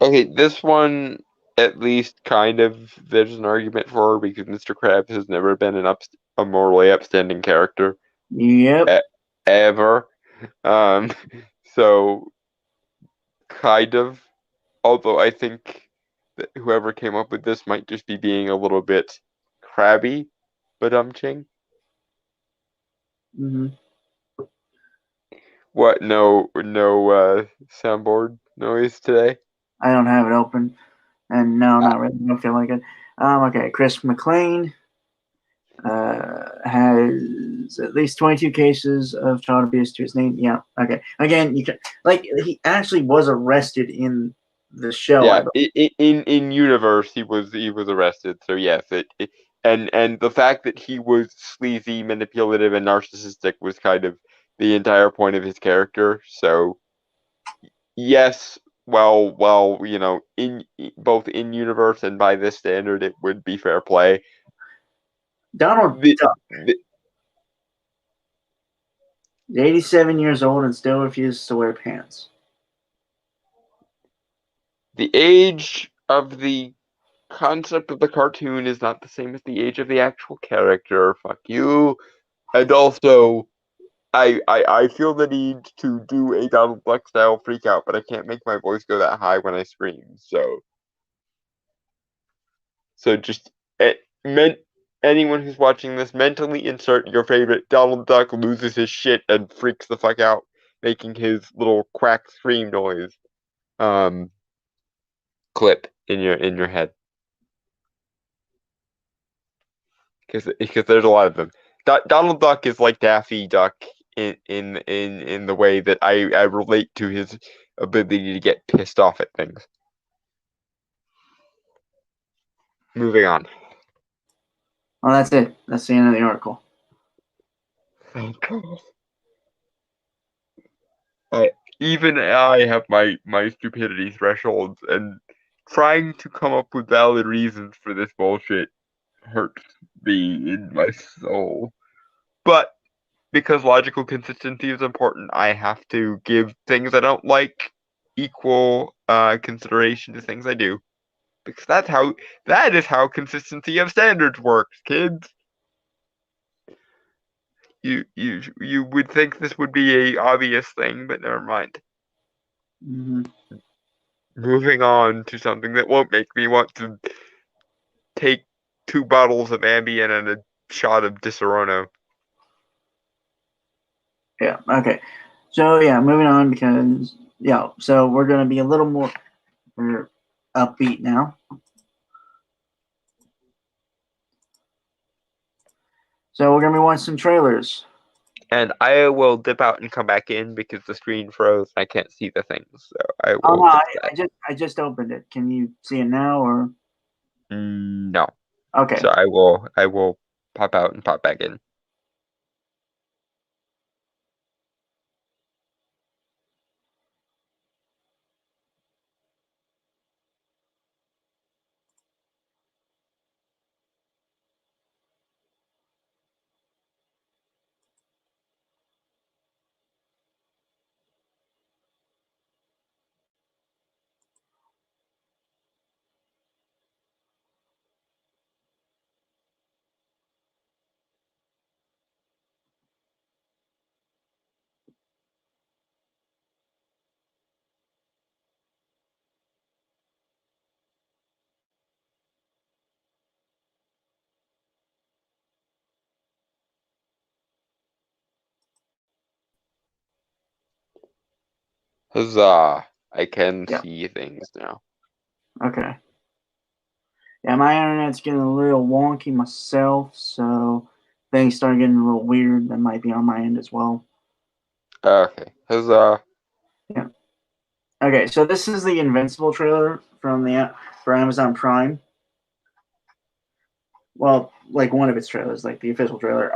Okay, this one at least kind of there's an argument for because Mr. Krabs has never been a morally upstanding character Yep. ever. Um, so kind of. Although I think that whoever came up with this might just be being a little bit crabby, but ching. Mm-hmm. What? No soundboard noise today. I don't have it open, and no, not really. I don't feel like it. Okay, Chris McLean has at least 22 cases of child abuse to his name. Yeah. Okay. Again, you can like he actually was arrested in the show. I Yeah, believe. in universe he was arrested. So yes, and the fact that he was sleazy, manipulative, and narcissistic was kind of the entire point of his character. So yes, well, in both in universe and by this standard, it would be fair play. Donald The, Duck, the 87 years old and still refuses to wear pants. the age of the concept of the cartoon is not the same as the age of the actual character. Fuck you. And also, I feel the need to do a Donald Duck style freak out, but I can't make my voice go that high when I scream. So just meant anyone who's watching this mentally insert your favorite Donald Duck loses his shit and freaks the fuck out, making his little quack scream noise. Clip in your head because there's a lot of them. Donald Duck is like Daffy Duck in the way that I relate to his ability to get pissed off at things. Moving on. Oh, that's it. That's the end of the article. Thank God. Even I have my stupidity thresholds, and trying to come up with valid reasons for this bullshit hurts me in my soul. But because logical consistency is important, I have to give things I don't like equal consideration to things I do. Because that is how consistency of standards works, kids. You would think this would be a obvious thing, but never mind. Mm-hmm. Moving on to something that won't make me want to take 2 bottles of Ambien and a shot of Disaronno. Yeah. Okay. So yeah, moving on because yeah. So we're gonna be a little more upbeat now. So we're gonna be watching some trailers. And I will dip out and come back in because the screen froze. I can't see the things, so I Oh will no, fix that. I just opened it. Can you see it now or? No. Okay. So I will pop out and pop back in. Huzzah! I can Yeah. see things now. Okay. Yeah, my internet's getting a little wonky myself, so things start getting a little weird. That might be on my end as well. Okay, huzzah! Yeah. Okay, so this is the Invincible trailer for Amazon Prime. Well, like one of its trailers, like the official trailer.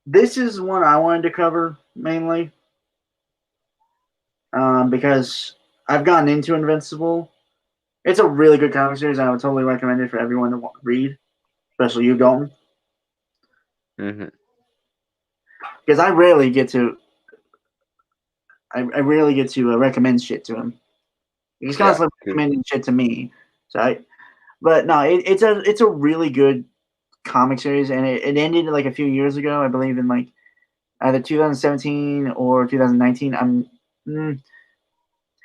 This is one I wanted to cover mainly, because I've gotten into Invincible. It's a really good comic series. I would totally recommend it for everyone to read, especially you, Dalton, Mm-hmm. because I rarely get to. I rarely get to recommend shit to him. He's constantly recommending shit to me. But no, it's a really good comic series, and it ended like a few years ago, I believe, in like either 2017 or 2019. It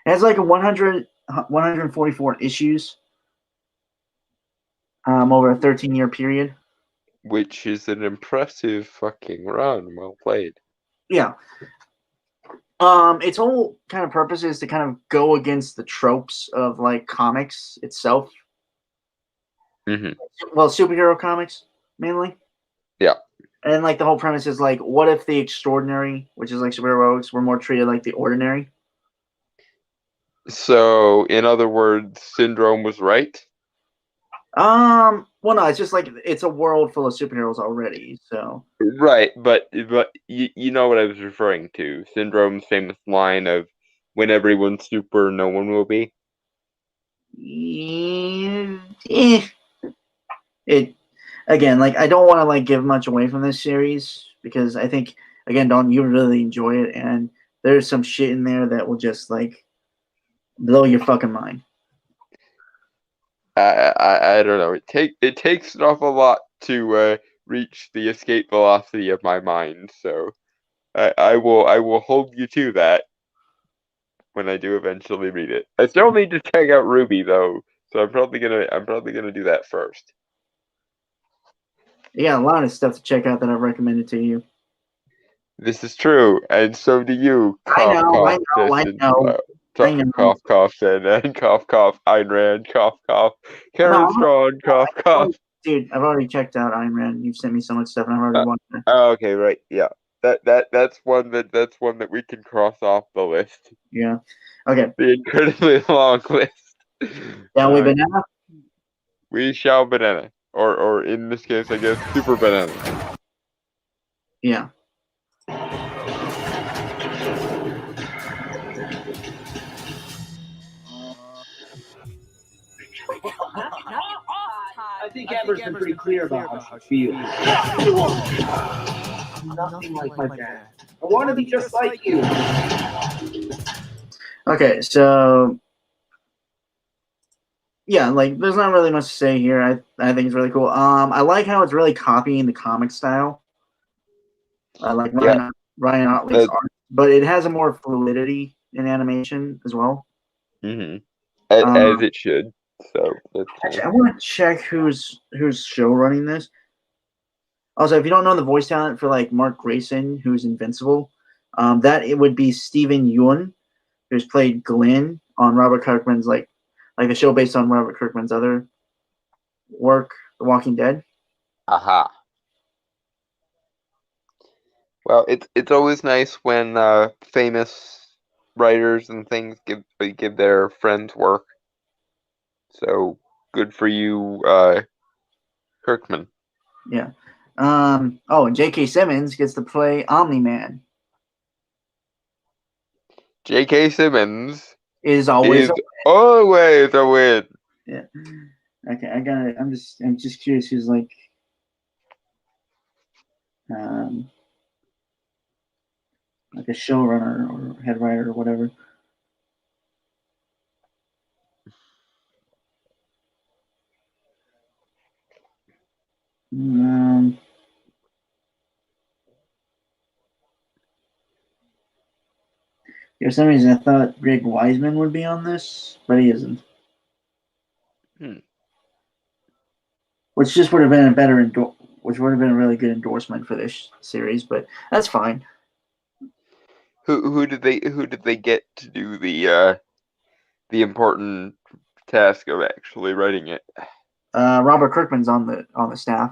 has like 144 issues, over a 13-year period. Which is an impressive fucking run. Well played. Yeah. Its whole kind of purpose is to kind of go against the tropes of like comics itself. Mm-hmm. Well, superhero comics mainly. Yeah. And like the whole premise is like, what if the extraordinary, which is like superheroes, were more treated like the ordinary? So, in other words, Syndrome was right? Well, no, it's just like it's a world full of superheroes already. So Right, but you know what I was referring to. Syndrome's famous line of, when everyone's super, no one will be. eh, it again, like I don't want to like give much away from this series because I think again, Don, you really enjoy it, and there's some shit in there that will just like blow your fucking mind. I don't know. It takes an awful lot to reach the escape velocity of my mind. So I will hold you to that when I do eventually read it. I still need to check out Ruby though, so I'm probably gonna do that first. You got a lot of stuff to check out that I've recommended to you. This is true, and so do you. I Cough, know, I cough, know, I Justin. know, I know. Cough, cough, CNN. Cough, cough, Ayn Rand. Cough, cough. No, Karen Strawn. Cough, cough. dude, I've already checked out Ayn Rand. You've sent me so much stuff, and I've already Uh, watched it. okay, right, yeah. That's one that we can cross off the list. Yeah. Okay. The incredibly long list. Shall we banana? We shall banana, or in this case, I guess, super banana. Yeah. I think Amber's been pretty clear about how she feels. Nothing like my dad. I want to be just like you. Okay, so yeah, like there's not really much to say here. I think it's really cool. I like how it's really copying the comic style. I like Ryan Otley's art, but it has a more fluidity in animation as well. Mm-hmm. As it should. So actually, I want to check who's show running this. Also, if you don't know the voice talent for like Mark Grayson, who's Invincible, that it would be Steven Yeun, who's played Glenn on Robert Kirkman's like the show based on Robert Kirkman's other work, The Walking Dead. Aha. Well, it's always nice when famous writers and things give their friends work. So good for you, Kirkman. Yeah. Oh, and J.K. Simmons gets to play Omni-Man. J.K. Simmons Is always always a win. Yeah. Okay, I got it. I'm just curious who's like like a showrunner or head writer or whatever. For some reason, I thought Greg Wiseman would be on this, but he isn't. Which just would have been which would have been a really good endorsement for this series, but that's fine. Who did they get to do the important task of actually writing it? Robert Kirkman's on the staff,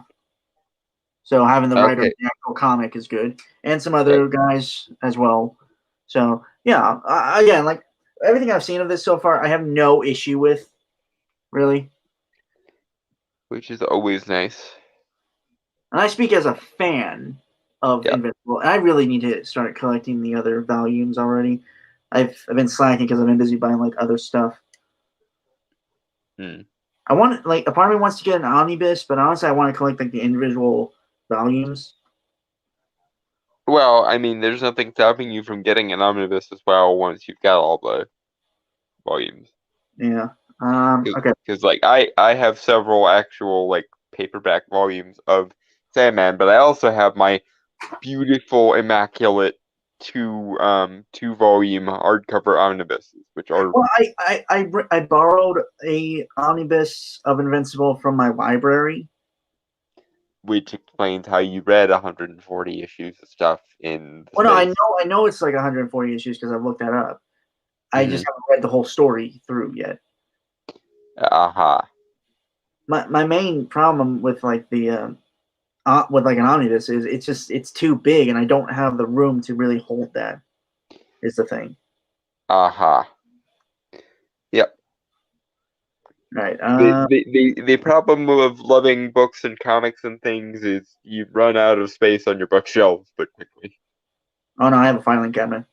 so having the writer of Okay. the actual comic is good, and some other guys as well. So yeah, again, like everything I've seen of this so far, I have no issue with, really. Which is always nice. And I speak as a fan of Yeah. Invincible, and I really need to start collecting the other volumes already. I've been slacking because I've been busy buying like other stuff. Hmm. I want like a part of me wants to get an omnibus, but honestly, I want to collect like the individual volumes. Well, I mean, there's nothing stopping you from getting an omnibus as well once you've got all the volumes. Yeah. Okay. Because like I have several actual like paperback volumes of Sandman, but I also have my beautiful, immaculate two volume hardcover omnibuses, which are Well, I borrowed a omnibus of Invincible from my library. which explains how you read 140 issues of stuff in the Well, no, space. I know it's like 140 issues because I've looked that up. I just haven't read the whole story through yet. Aha. My main problem with like the with like an omnibus is it's too big and I don't have the room to really hold that. Is the thing. Aha. Yep. Right. The problem of loving books and comics and things is you run out of space on your bookshelves but quickly. Oh no, I have a filing cabinet.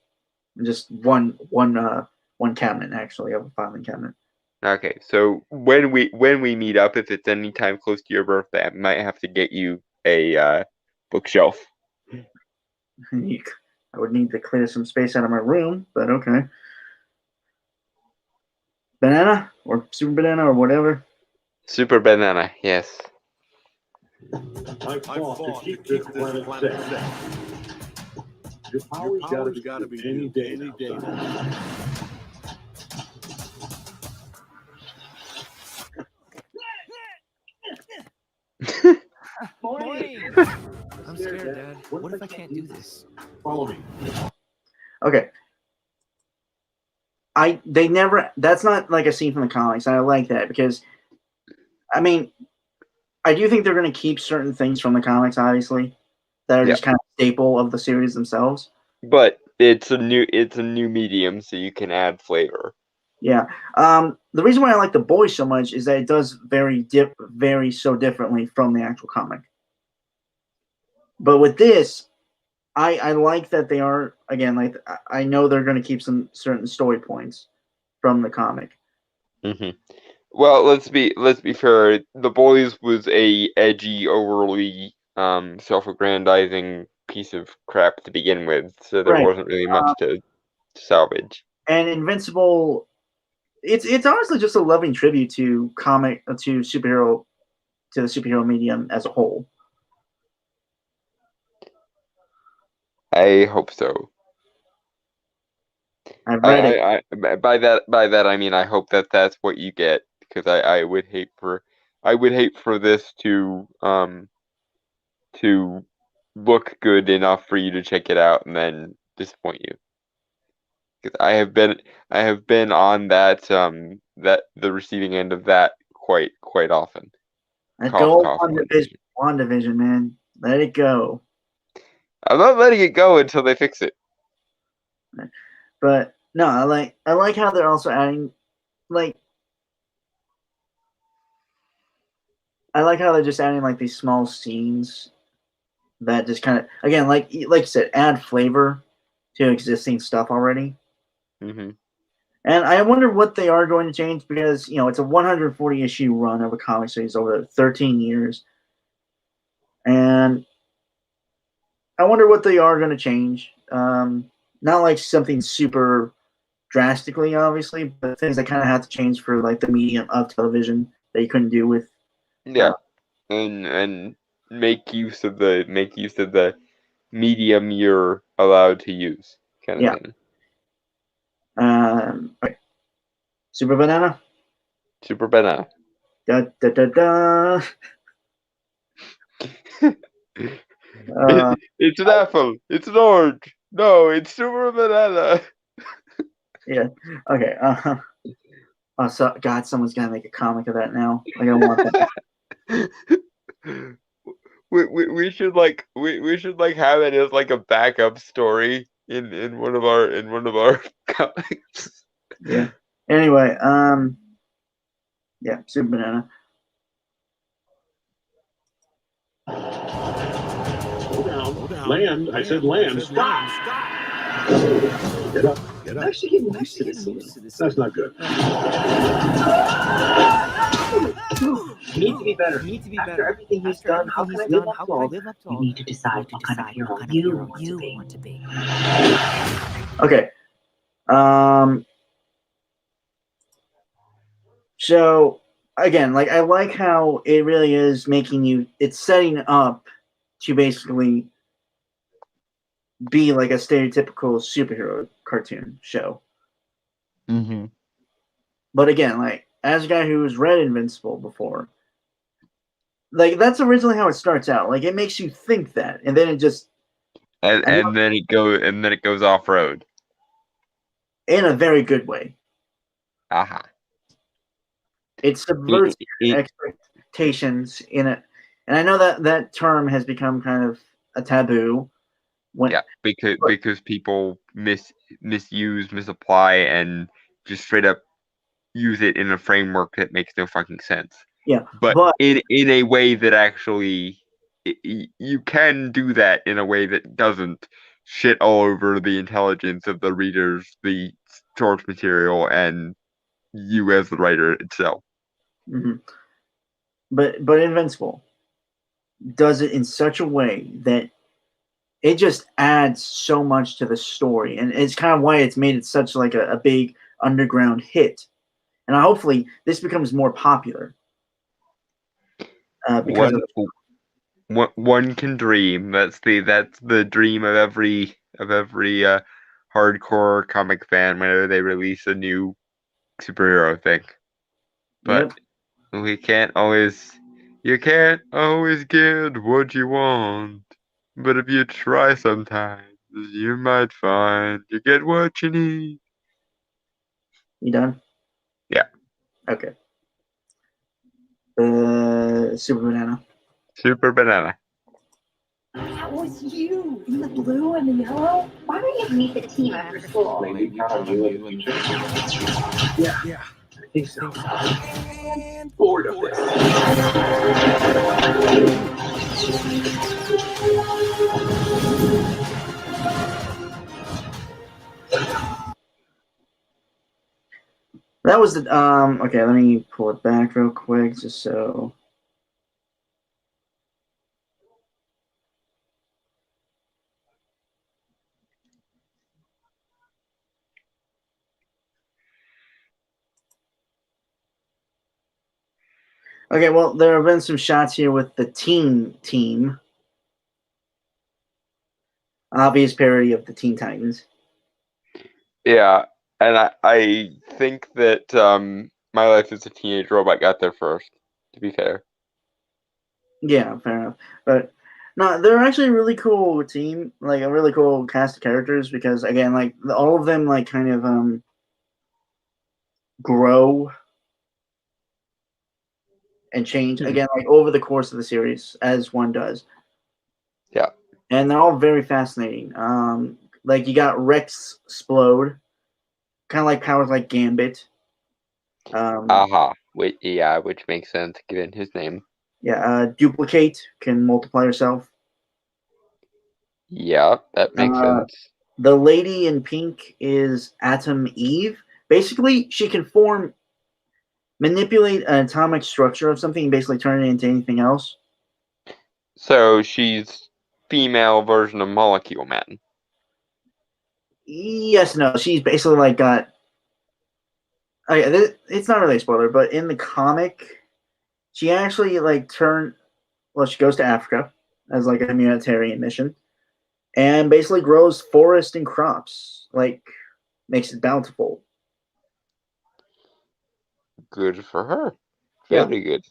Just one cabinet actually. I have a filing cabinet. Okay, so when we meet up, if it's any time close to your birthday, I might have to get you a bookshelf. I would need to clear some space out of my room, but okay. Banana or super banana or whatever. Super banana, yes. I fought to keep this planet safe. Your power's gotta be any day now. Morning. I'm scared, Dad. What if I can't do this? Follow me. Okay. That's not like a scene from the comics. I like that because, I mean, I do think they're going to keep certain things from the comics, obviously, that are just kind of staple of the series themselves. But it's a new medium, so you can add flavor. Yeah. The reason why I like The Boys so much is that it does vary so differently from the actual comic. But with this, I like that they are, again, like I know they're going to keep some certain story points from the comic. Mm-hmm. Well, let's be fair. The Boys was a edgy, overly self-aggrandizing piece of crap to begin with, so there wasn't really much to salvage. And Invincible, it's honestly just a loving tribute to the superhero medium as a whole. I hope so. I've read it. By that I mean I hope that that's what you get, because I would hate for this to look good enough for you to check it out and then disappoint you. Because I have been on that the receiving end of that quite often. WandaVision, man. Let it go. I'm not letting it go until they fix it. But no, I like how they're also adding, like, I like how they're just adding like these small scenes that just kind of, again, like you said, add flavor to existing stuff already. Mm-hmm. And I wonder what they are going to change because it's a 140 issue run of a comic series over 13 years, and I wonder what they are going to change. Not like something super drastically, obviously, but things that kind of have to change for like the medium of television that you couldn't do with. Yeah, and make use of the medium you're allowed to use, kind of thing. Okay. Super banana. Super banana. Da da da da. It's an apple. It's an orange. No, it's Super Banana. Yeah. Okay. Oh, so God, someone's gotta make a comic of that now. Like I want that. We should like we should like have it as like a backup story in one of our comics. Yeah. Anyway, yeah, Super Banana. Slow down. Land. I said land. Stop. Get up. Get I'm up. actually getting I'm used to actually this. getting used to this. That's not good. You need to be better. You need to be After better. everything he's After done, everything how can he's I live done, up how to can I all? live up to You all? need to decide what kind of hero you want to be. Okay. So again, like I like how it really is making you. It's setting up to basically be like a stereotypical superhero cartoon show. Mm-hmm. But again, like as a guy who's read Invincible before, like that's originally how it starts out. Like it makes you think that, and then it just And then it goes off road. in a very good way. Aha. It subverts your expectations in it, and I know that term has become kind of a taboo. Yeah, because people misuse, misapply, and just straight up use it in a framework that makes no fucking sense. Yeah, but in a way that actually you can do that in a way that doesn't shit all over the intelligence of the readers, the source material, and you as the writer itself. Mm-hmm. But Invincible does it in such a way that it just adds so much to the story, and it's kind of why it's made it such like a big underground hit. And hopefully this becomes more popular because one can dream. That's the dream of every hardcore comic fan whenever they release a new superhero thing. But you can't always get what you want. But if you try sometimes, you might find you get what you need. You done? Yeah. Okay. Super Banana. Super Banana. That was you in the blue and the yellow. Why don't you meet the team after school? Maybe count on you in the future. Yeah, I think so. Bored of this. That was the okay, let me pull it back real quick just so okay, well there have been some shots here with the team. Obvious parody of the Teen Titans. Yeah, and I think that My Life as a Teenage Robot got there first, to be fair. Yeah, fair enough. But no, they're actually a really cool team, like a really cool cast of characters because again, like all of them like kind of grow and change again like over the course of the series as one does. Yeah. And they're all very fascinating. Like you got Rex Splode, kind of like powers like Gambit. Which makes sense given his name. Yeah, Duplicate can multiply herself. Yeah, that makes sense. The lady in pink is Atom Eve. Basically, she can manipulate an atomic structure of something and basically turn it into anything else. So she's female version of Molecule Man. Yes, no, she's basically like got. Oh yeah, it's not really a spoiler, but in the comic, she actually like she goes to Africa as like a humanitarian mission, and basically grows forest and crops, like makes it bountiful. Good for her. Yeah. Very good.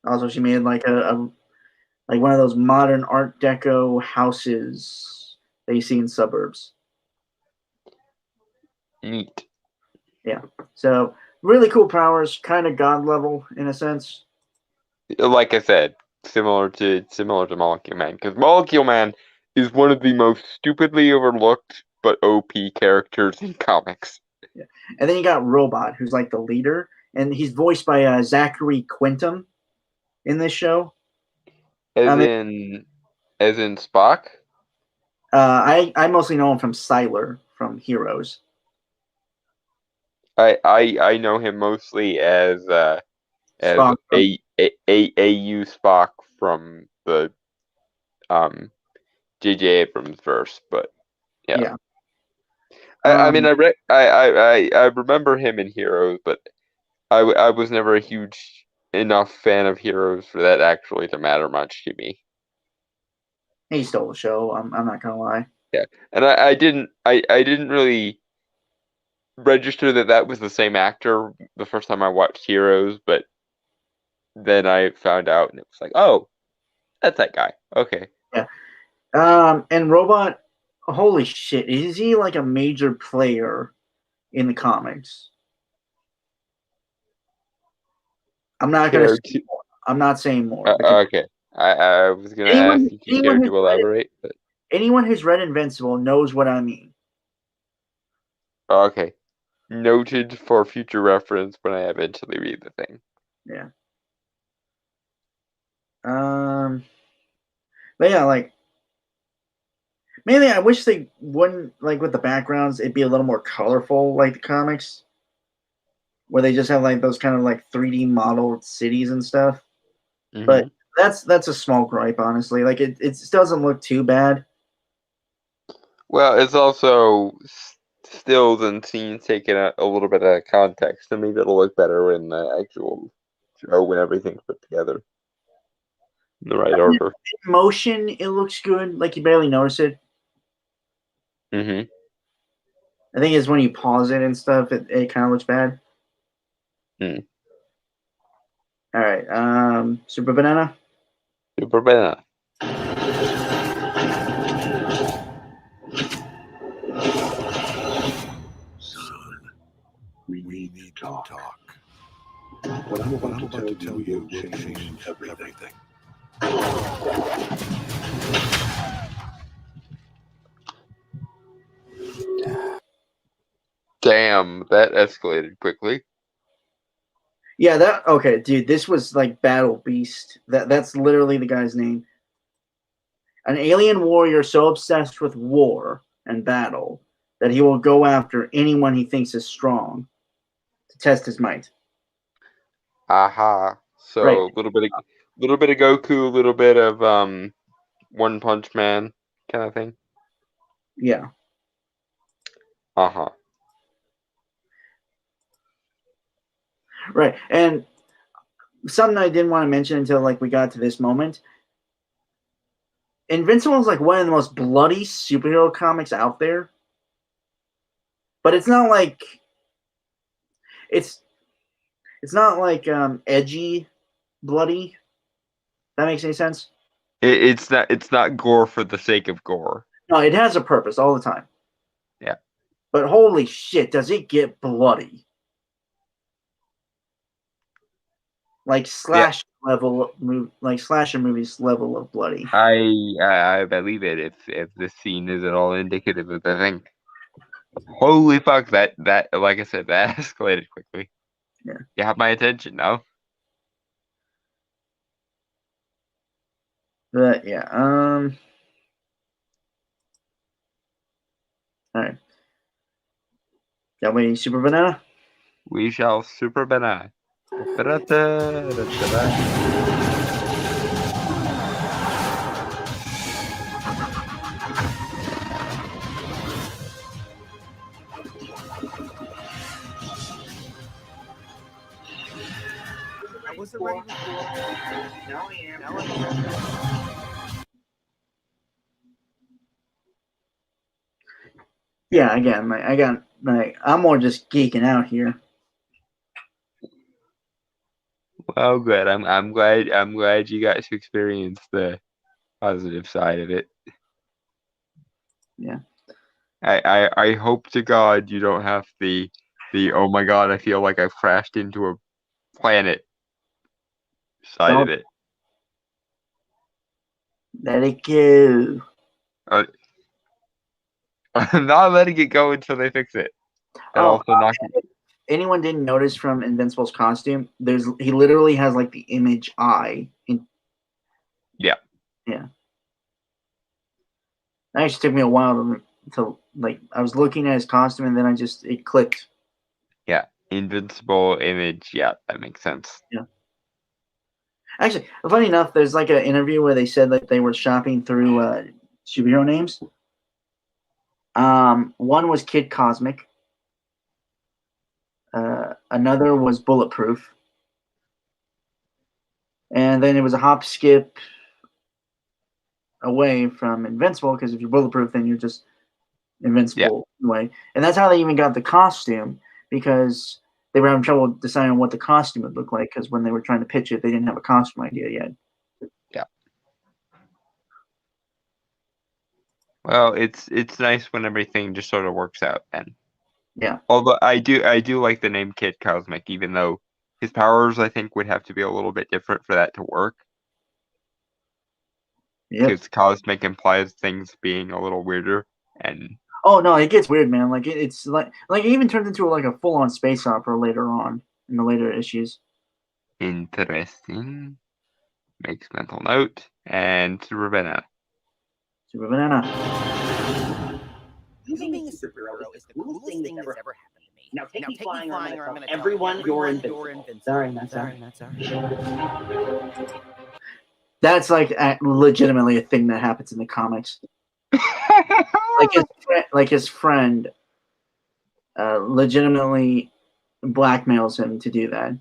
Also, she made like like one of those modern Art Deco houses that you see in suburbs. Neat. So really cool powers, kind of god level in a sense. Like I said, similar to Molecule Man, because Molecule Man is one of the most stupidly overlooked but OP characters in comics. And then you got Robot, who's like the leader, and he's voiced by Zachary Quintum in this show. As I in Spock. I mostly know him from Siler from Heroes. I know him mostly as Spock from- AU Spock from the J.J. Abrams verse, but yeah. Yeah. I mean, I remember him in Heroes, but I was never a huge enough fan of Heroes for that actually to matter much to me. He stole the show. I'm not gonna lie. And I didn't really register that was the same actor the first time I watched Heroes, but then I found out and it was like, oh, that's that guy. Okay. And Robot, holy shit, is he like a major player in the comics? I'm not gonna. I'm not saying more. Okay. I was gonna ask if you cared to elaborate, but anyone who's read Invincible knows what I mean. okay. Noted for future reference when I eventually read the thing. Yeah. But yeah, like mainly I wish they wouldn't like with the backgrounds, it'd be a little more colorful like the comics. Where they just have like those kind of like 3D modeled cities and stuff. Mm-hmm. But that's a small gripe, honestly. Like it doesn't look too bad. Well, it's also stills and scenes taken a little bit out of context. To me, that'll look better in the actual show when everything's put together in the right order. In motion, it looks good. Like you barely notice it. Mm-hmm. I think it's when you pause it and stuff, it kind of looks bad. Hmm. All right. Super Banana. Super Banana. Son, we need to talk. What I'm about to tell you will change everything. Damn, that escalated quickly. Yeah, okay, dude. This was like Battle Beast. That's literally the guy's name. An alien warrior so obsessed with war and battle that he will go after anyone he thinks is strong to test his might. Aha. So Right. a little bit of Goku, a little bit of One Punch Man kind of thing. Yeah. Uh-huh. Right. And something I didn't want to mention until like we got to this moment. Invincible is like one of the most bloody superhero comics out there. But it's not like it's not like edgy bloody. That makes any sense? It's not gore for the sake of gore. No, it has a purpose all the time. Yeah. But holy shit, does it get bloody? Like slash level, like slasher movies level of bloody. I believe it if this scene is at all indicative of the thing. Holy fuck, that like I said, that escalated quickly. Yeah. You have my attention now. But yeah, all right. Got my Super Banana? We shall Super Banana. I wasn't ready before. Now I am. Now I am. Yeah, again, I'm more just geeking out here. Well, good. I'm glad you got to experience the positive side of it. Yeah. I hope to God you don't have the oh my God, I feel like I've crashed into a planet side of Don't it. let it go. I'm not letting it go until they fix it. And Oh, also not anyone didn't notice from Invincible's costume? He literally has like the image eye. Yeah. Yeah. It actually took me a while to like. I was looking at his costume and then it clicked. Yeah. Invincible image. Yeah, that makes sense. Yeah. Actually, funny enough, there's like an interview where they said that they were shopping through superhero names. One was Kid Cosmic. Another was Bulletproof. And then it was a hop skip away from Invincible, because if you're bulletproof, then you're just invincible anyway. And that's how they even got the costume, because they were having trouble deciding what the costume would look like, because when they were trying to pitch it, they didn't have a costume idea yet. Yeah. Well, it's nice when everything just sort of works out then. Yeah. Although I do like the name Kid Cosmic, even though his powers I think would have to be a little bit different for that to work. Yep. Because cosmic implies things being a little weirder, and Oh no, it gets weird, man. Like it's like it even turns into like a full on space opera later on in the later issues. interesting. Makes mental note and Super Banana. Super Banana. You being a superhero is the coolest thing that's ever happened to me. Now take me flying, or I'm gonna tell everyone you're invincible. Sorry, not sorry. That's like legitimately a thing that happens in the comics. Like his friend legitimately blackmails him to do that.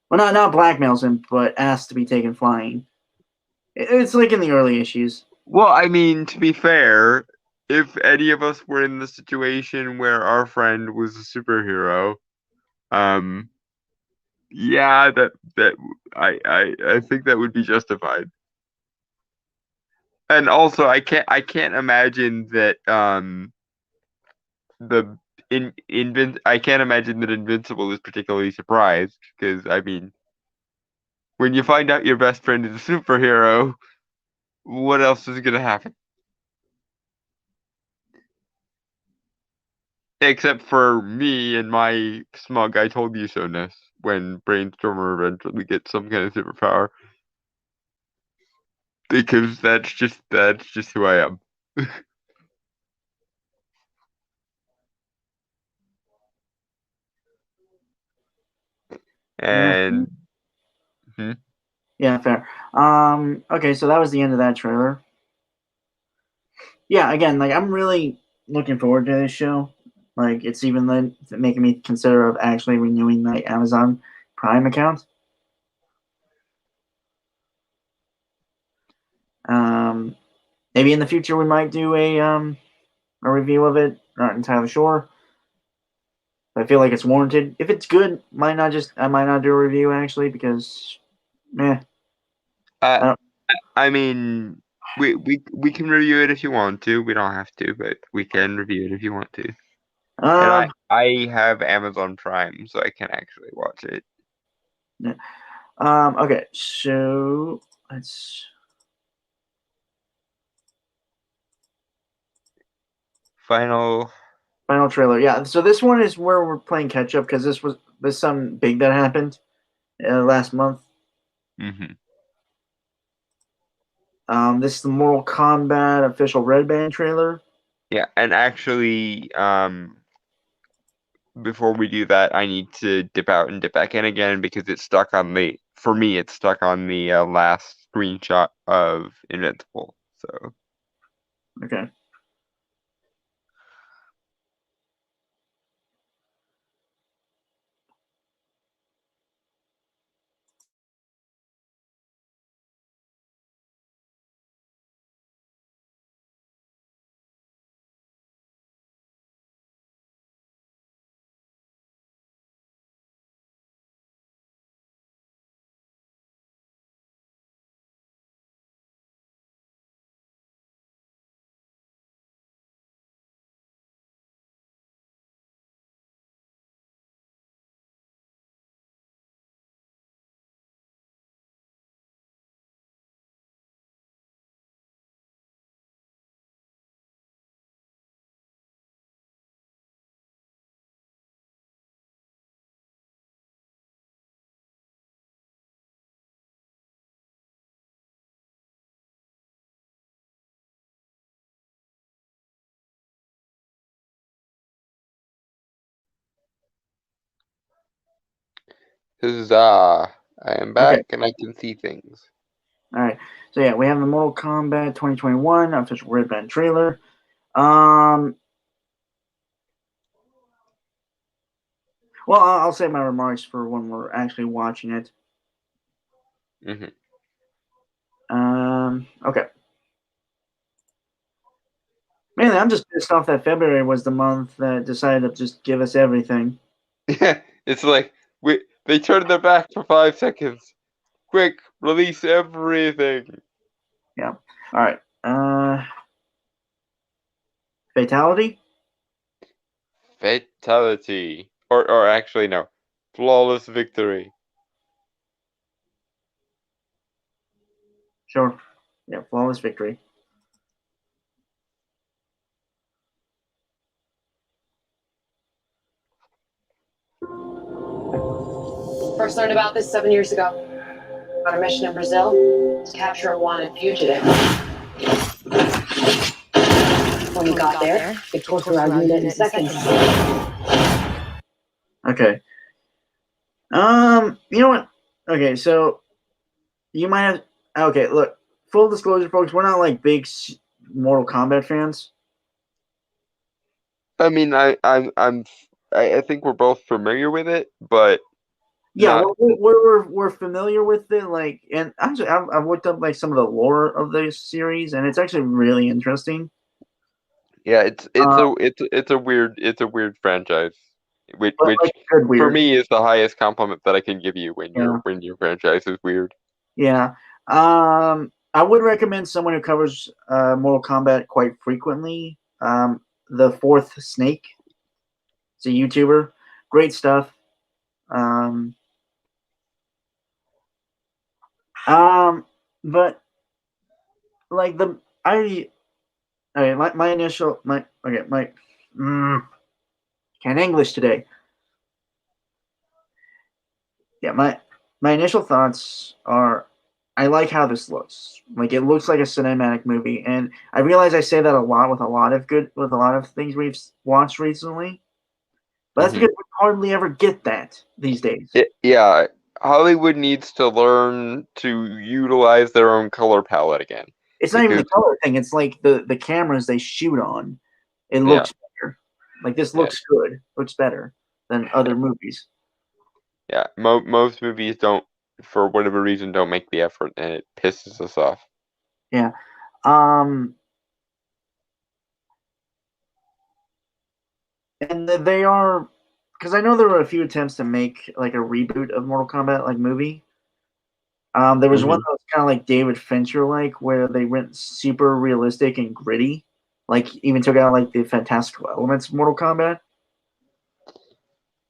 Well, not blackmails him, but asks to be taken flying. It's like in the early issues. Well, I mean, to be fair, if any of us were in the situation where our friend was a superhero, yeah, that I think that would be justified. And also, I can't imagine that I can't imagine that Invincible is particularly surprised, because I mean, when you find out your best friend is a superhero, what else is gonna happen? Except for me and my smug "I told you so"ness when Brainstormer eventually gets some kind of superpower, because that's just who I am. And Yeah, fair. Okay, so that was the end of that trailer. Yeah, again, like I'm really looking forward to this show. Like it's even then making me consider of actually renewing my Amazon Prime account. Maybe in the future we might do a review of it. Not entirely sure. I feel like it's warranted. If it's good, I might not do a review actually, because I mean, we can review it if you want to. We don't have to, but we can review it if you want to. And I have Amazon Prime, so I can actually watch it. Okay, so let's Final trailer. Yeah, so this one is where we're playing catch up, because there's something big that happened last month. Mm-hmm. This is the Mortal Kombat official Red Band trailer. Yeah, and actually, before we do that, I need to dip out and dip back in again, because it's stuck on the last screenshot of Invincible. So Okay. Huzzah! I am back and I can see things. All right. So yeah, we have the Mortal Kombat 2021 official Red Band trailer. Well, I'll save my remarks for when we're actually watching it. Hmm. Okay. Man, I'm just pissed off that February was the month that decided to just give us everything. Yeah, it's like they turned their back for 5 seconds. Quick, release everything. Yeah. All right. Fatality? Fatality. Or actually no. Flawless victory. Sure. Yeah, flawless victory. First learned about this 7 years ago. On a mission in Brazil to capture a wanted fugitive. When we got there, they tortured our unit in seconds. Okay. You know what? Okay, so you might have. Okay, look. Full disclosure, folks, we're not like big Mortal Kombat fans. I mean, I think we're both familiar with it, but Yeah, not. we're familiar with it. Like, and actually, I've looked up like some of the lore of the series, and it's actually really interesting. Yeah, it's a weird franchise, which But like good for weird. me is the highest compliment that I can give you Yeah. when your franchise is weird. Yeah. I would recommend someone who covers Mortal Kombat quite frequently. The Fourth Snake. It's a YouTuber. Great stuff. But like okay, my initial can't English today. Yeah, my initial thoughts are I like how this looks. Like it looks like a cinematic movie, and I realize I say that a lot with a lot of things we've watched recently. But that's Mhm. because we hardly ever get that these days. Yeah, Hollywood needs to learn to utilize their own color palette again. It's not even the Because color thing. It's like the cameras they shoot on. It Yeah. looks better. Like this Yeah. looks good. Looks better than other movies. Yeah, most movies don't, for whatever reason, don't make the effort, and it pisses us off. Yeah. And they are because I know there were a few attempts to make like a reboot of Mortal Kombat like movie. There was one Mhm. that was kind of like David Fincher like, where they went super realistic and gritty, like even took out like the fantastical elements of Mortal Kombat.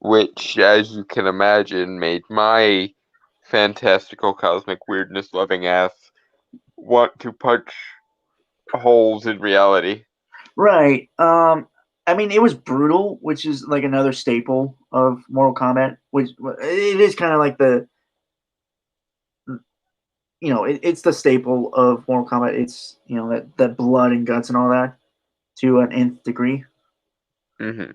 Which, as you can imagine, made my fantastical cosmic weirdness loving ass want to punch holes in reality. Right. I mean, it was brutal, which is like another staple of Mortal Kombat. Which it is kind of like it's the staple of Mortal Kombat. It's that blood and guts and all that to an nth degree. Hmm.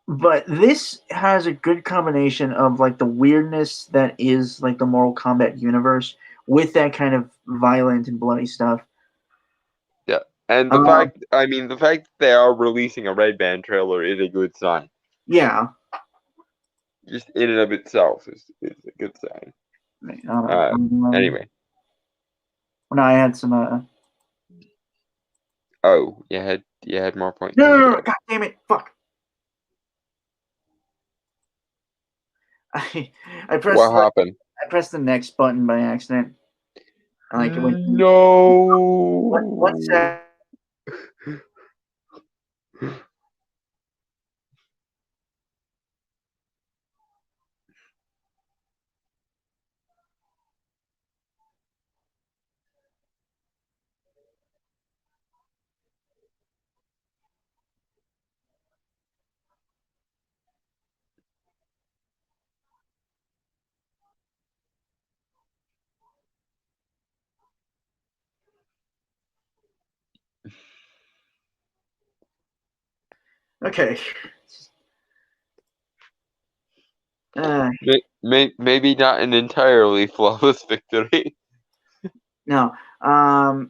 But this has a good combination of like the weirdness that is like the Mortal Kombat universe with that kind of violent and bloody stuff. Yeah, and Um, the fact that they are releasing a Red Band trailer is a good sign. Yeah. Just in and of itself is a good sign. Anyway. When I had some. Oh, you had more points. No, God damn it! Fuck. I pressed What happened? I pressed the next button by accident. Like it went. No. One sec. Okay. Maybe not an entirely flawless victory. No. I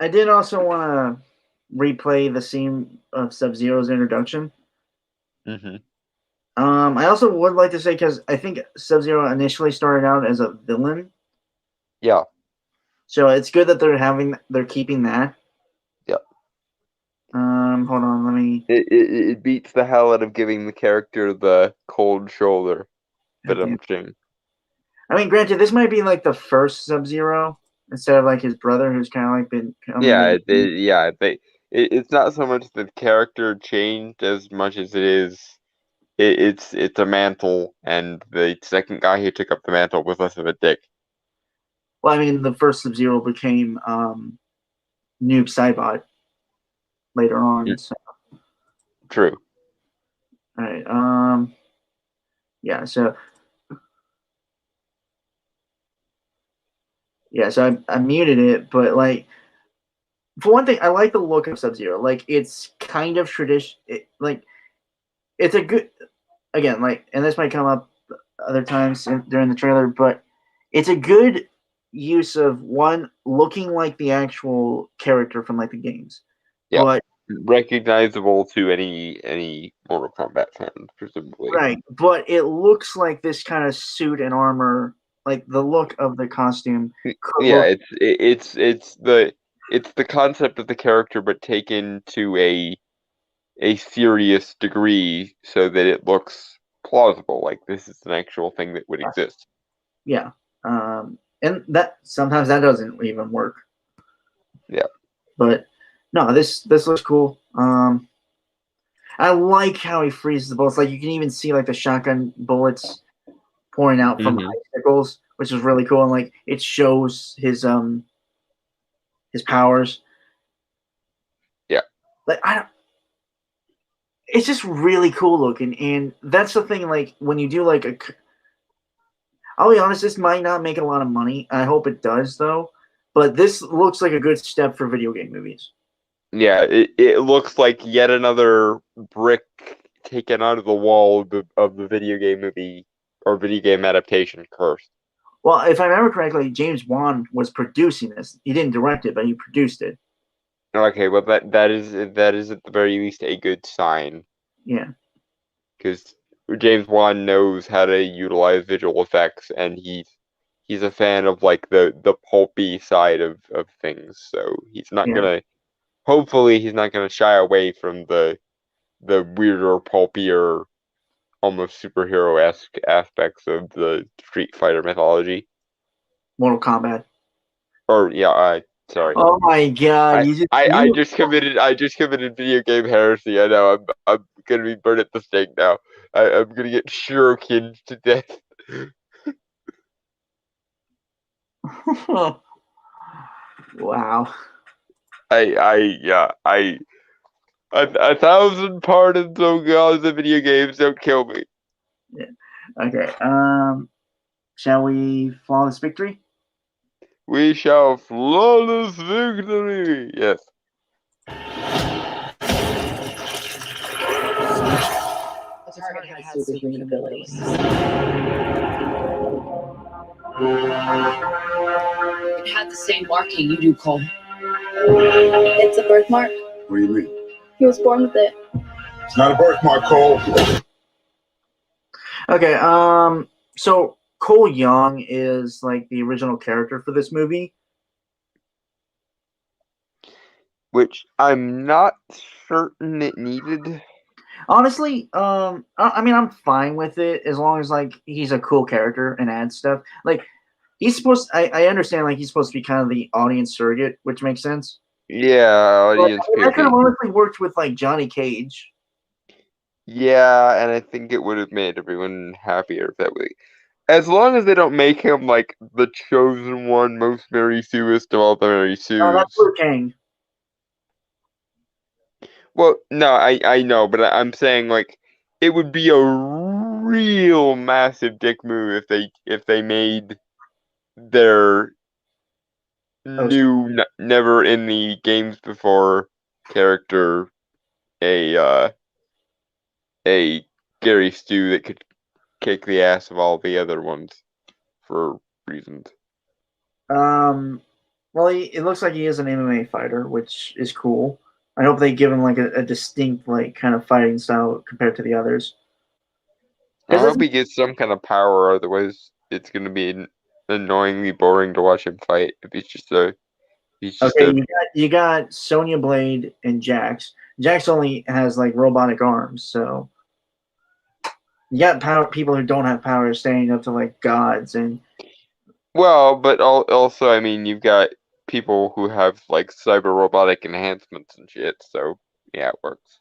did also want to replay the scene of Sub-Zero's introduction. Mm-hmm. I also would like to say, because I think Sub-Zero initially started out as a villain. Yeah. So it's good that they're keeping that. Yep. Hold on, let me. It beats the hell out of giving the character the cold shoulder. But Okay. I'm I mean, granted, this might be like the first Sub-Zero instead of like his brother, who's kind of like been. It's not so much the character changed as much as it's a mantle, and the second guy who took up the mantle was less of a dick. Well, I mean, the first Sub-Zero became Noob Saibot later on. Mm. So. True. All right. Yeah. So. Yeah. So I muted it, but like, for one thing, I like the look of Sub-Zero. Like, it's kind of tradition. Like, it's a good. Again, like, and this might come up other times during the trailer, but it's a good use of one looking like the actual character from like the games. Yeah. But recognizable to any Mortal Kombat fan, presumably. right, but it looks like this kind of suit and armor, like the look of the costume. Yeah, it's the concept of the character, but taken to a serious degree, so that it looks plausible, like this is an actual thing that would exist. Yeah, and that sometimes that doesn't even work. Yeah, but no, this looks cool. I like how he freezes the bullets. Like, you can even see like the shotgun bullets pouring out from icicles, which is really cool. And like, it shows his powers. Yeah. Like, it's just really cool looking, and that's the thing. Like, when you do like I'll be honest, this might not make a lot of money. I hope it does though. But this looks like a good step for video game movies. Yeah, it looks like yet another brick taken out of the wall of the video game movie or video game adaptation curse. Well, if I remember correctly, James Wan was producing this. He didn't direct it, but he produced it. Okay, well that is at the very least a good sign. Yeah. Because James Wan knows how to utilize visual effects, and he's a fan of like the pulpy side of things. So he's not gonna. Hopefully, he's not gonna shy away from the weirder, pulpier, almost superhero-esque aspects of the Street Fighter mythology. Mortal Kombat. Or yeah, sorry. Oh my god! I just committed video game heresy. I know I'm gonna be burned at the stake now. I'm gonna get shurikened to death. Wow. A thousand pardons, oh gods, the video games don't kill me. Yeah. Okay. Shall we flawless victory? We shall flawless victory. Yes. The target has superhuman abilities. It had the same marking you do, Cole. It's a birthmark. What do you mean? He was born with it. It's not a birthmark, Cole. Okay. So Cole Young is like the original character for this movie. Which I'm not certain it needed. Honestly, I mean, I'm fine with it as long as like he's a cool character and adds stuff. Like, he's supposed. I understand like he's supposed to be kind of the audience surrogate, which makes sense. Yeah, audience. That could have honestly worked with like Johnny Cage. Yeah, and I think it would have made everyone happier if that way. As long as they don't make him like the chosen one, most Mary Sueist of all the Mary Sues. No, that's Liu Kang. Well, no, I know, but I'm saying like it would be a real massive dick move if they made their new never in the games before character a scary stew that could kick the ass of all the other ones for reasons. Well, it looks like he is an MMA fighter, which is cool. I hope they give him like a distinct like kind of fighting style compared to the others. I hope he gets some kind of power, otherwise it's gonna be annoyingly boring to watch him fight if he's just a. Okay, you got Sonya Blade and Jax. Jax only has like robotic arms, so you got people who don't have power standing up to like gods and. Well, but also, I mean, you've got people who have like cyber robotic enhancements and shit, so yeah, it works.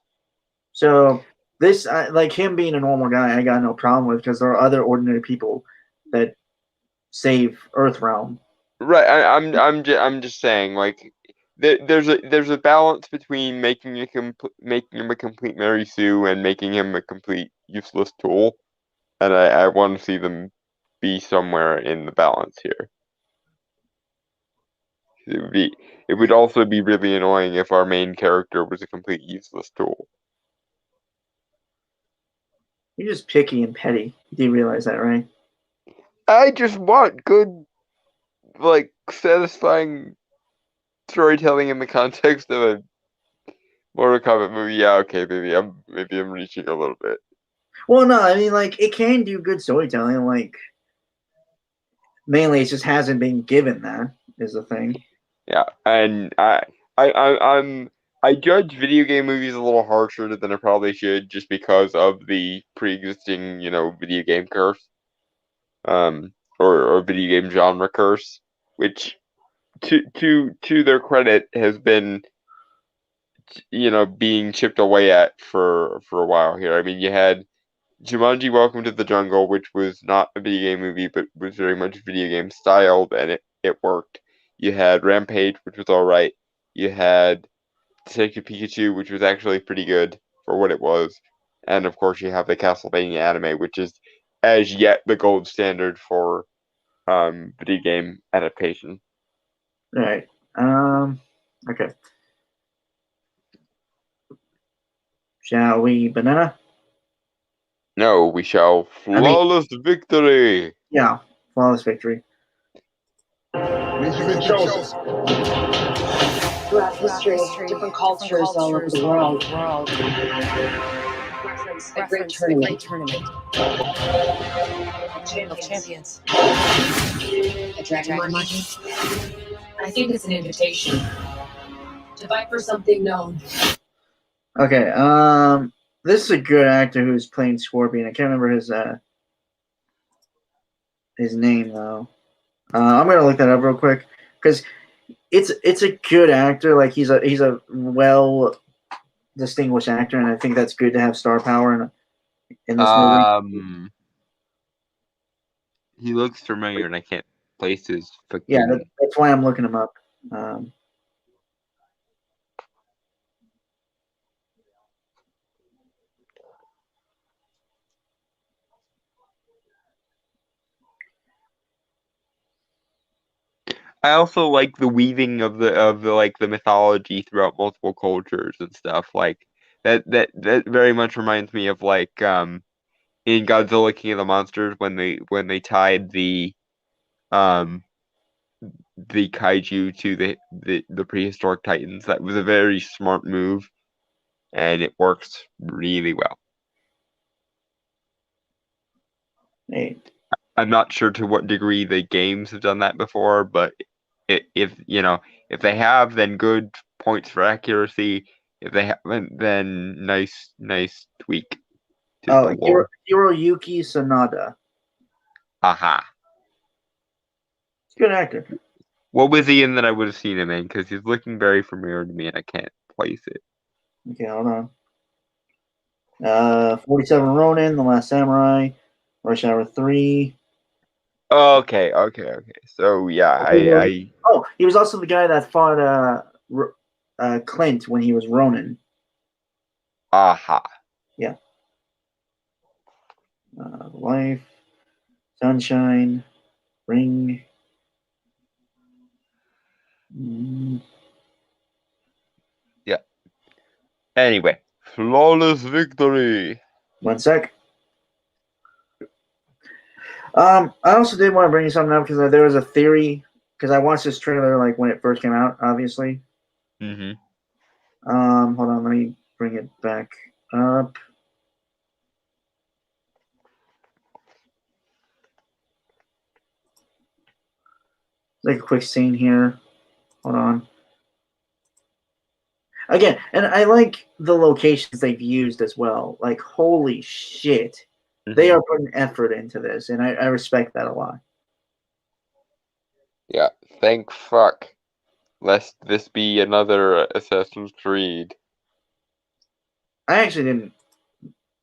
So this, like him being a normal guy, I got no problem with because there are other ordinary people that save Earthrealm. Right, I'm just saying, like, there's a balance between making him a complete Mary Sue and making him a complete useless tool, and I want to see them be somewhere in the balance here. It would also be really annoying if our main character was a complete useless tool. You're just picky and petty. You do realize that, right? I just want good, like, satisfying storytelling in the context of a Mortal Kombat movie. Yeah, okay, maybe I'm reaching a little bit. Well, no, I mean, like, it can do good storytelling. Like, mainly, it just hasn't been given that is the thing. Yeah, and I judge video game movies a little harsher than I probably should, just because of the pre-existing, video game curse, or video game genre curse, which to their credit has been, being chipped away at for a while here. I mean, you had Jumanji: Welcome to the Jungle, which was not a video game movie, but was very much video game styled, and it worked. You had Rampage, which was alright. You had Detective Pikachu, which was actually pretty good for what it was. And of course, you have the Castlevania anime, which is as yet the gold standard for video game adaptation. All right. Okay. Shall we banana? No, we shall flawless victory. Yeah, flawless victory. You've been chosen. Throughout history, different cultures all over the world. Reference a great tournament. Champions. A dragon market. I think it's an invitation to fight for something known. Okay. This is a good actor who's playing Scorpion. I can't remember his name though. I'm gonna look that up real quick because it's a good actor. Like he's a well distinguished actor, and I think that's good to have star power in this movie. He looks familiar, and I can't place his. Yeah, that's why I'm looking him up. I also like the weaving of the mythology throughout multiple cultures and stuff. Like that very much reminds me of like in Godzilla King of the Monsters when they tied the kaiju to the prehistoric titans. That was a very smart move, and it works really well. Hey. I'm not sure to what degree the games have done that before, but if they have, then good, points for accuracy. If they haven't, then nice tweak. Hiroyuki Sanada. Aha. He's a good actor. What was he in that I would have seen him in? Because he's looking very familiar to me, and I can't place it. Okay, hold on. 47 Ronin, The Last Samurai, Rush Hour 3. Okay. So yeah, Oh, he was also the guy that fought Clint when he was Ronin. Aha. Yeah. Life, Sunshine, Ring. Yeah. Anyway, flawless victory. 1 sec. I also did want to bring something up because there was a theory, because I watched this trailer like when it first came out, obviously. Mm-hmm. Hold on, let me bring it back up. Like a quick scene here. Hold on. Again, and I like the locations they've used as well. Like, holy shit. They are putting effort into this, and I respect that a lot. Yeah, thank fuck. Lest this be another Assassin's Creed. I actually didn't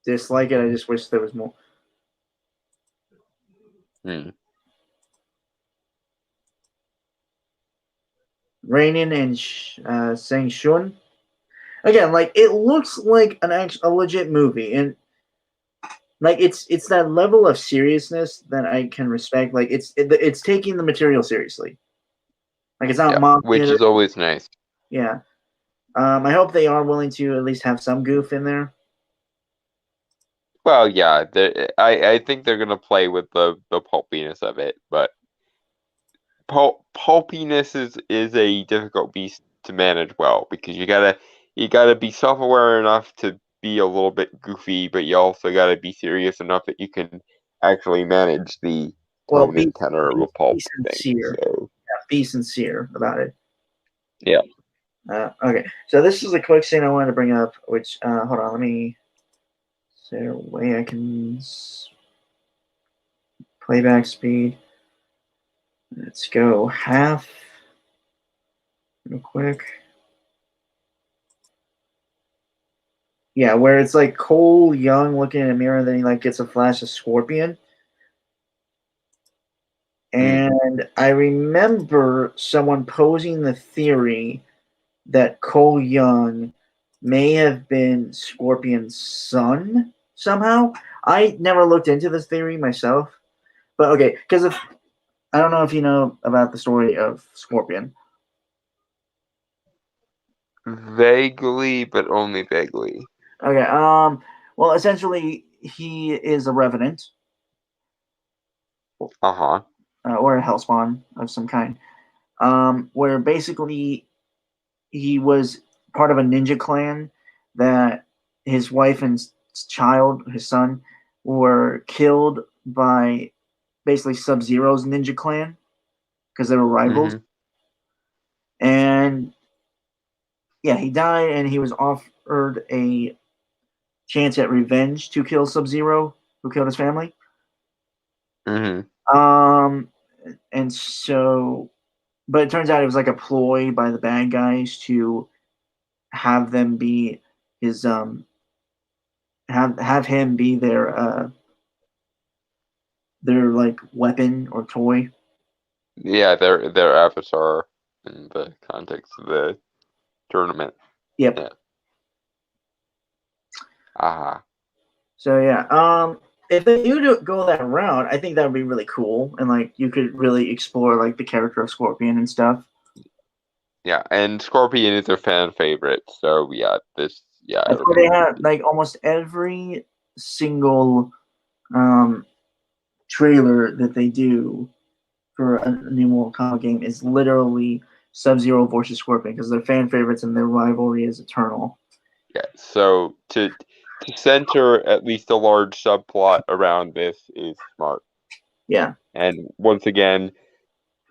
dislike it. I just wish there was more. Rainin and Sang Shun. Again, like it looks like a legit movie, and like it's that level of seriousness that I can respect. Like it's taking the material seriously. Like it's not mocking which it. is always nice. Yeah. I hope they are willing to at least have some goof in there. Well, yeah, I think they're gonna play with the pulpiness of it, but pulpiness is a difficult beast to manage well because you gotta be self-aware enough to be a little bit goofy, but you also gotta be serious enough that you can actually manage the tone and tenor of a pulp thing. So. Be sincere about it. Yeah. Okay, so this is a quick scene I wanted to bring up, which, hold on, let me, is there a way I can, playback speed, let's go half, real quick, yeah, where it's like Cole Young looking in a mirror, and then he like gets a flash of Scorpion, and I remember someone posing the theory that Cole Young may have been Scorpion's son somehow. I never looked into this theory myself, but okay, because I don't know if you know about the story of Scorpion. Vaguely, but only vaguely. Okay, well, essentially, he is a revenant. Uh-huh. Or a hellspawn of some kind. Where basically he was part of a ninja clan that his wife and child, his son, were killed by basically Sub-Zero's ninja clan because they were rivals. And yeah, he died, and he was offered a chance at revenge to kill Sub-Zero, who killed his family. And so, but it turns out it was like a ploy by the bad guys to have them be his have him be their like weapon or toy. Yeah, their avatar in the context of the tournament. Yep. Yeah. Aha. So yeah, if they do go that route, I think that would be really cool, and like you could really explore like the character of Scorpion and stuff. Yeah, and Scorpion is a fan favorite, so yeah, this That's where they have like almost every single trailer that they do for a new Mortal Kombat game is literally Sub-Zero versus Scorpion because they're fan favorites and their rivalry is eternal. Yeah, so to center at least a large subplot around this is smart. Yeah. And once again,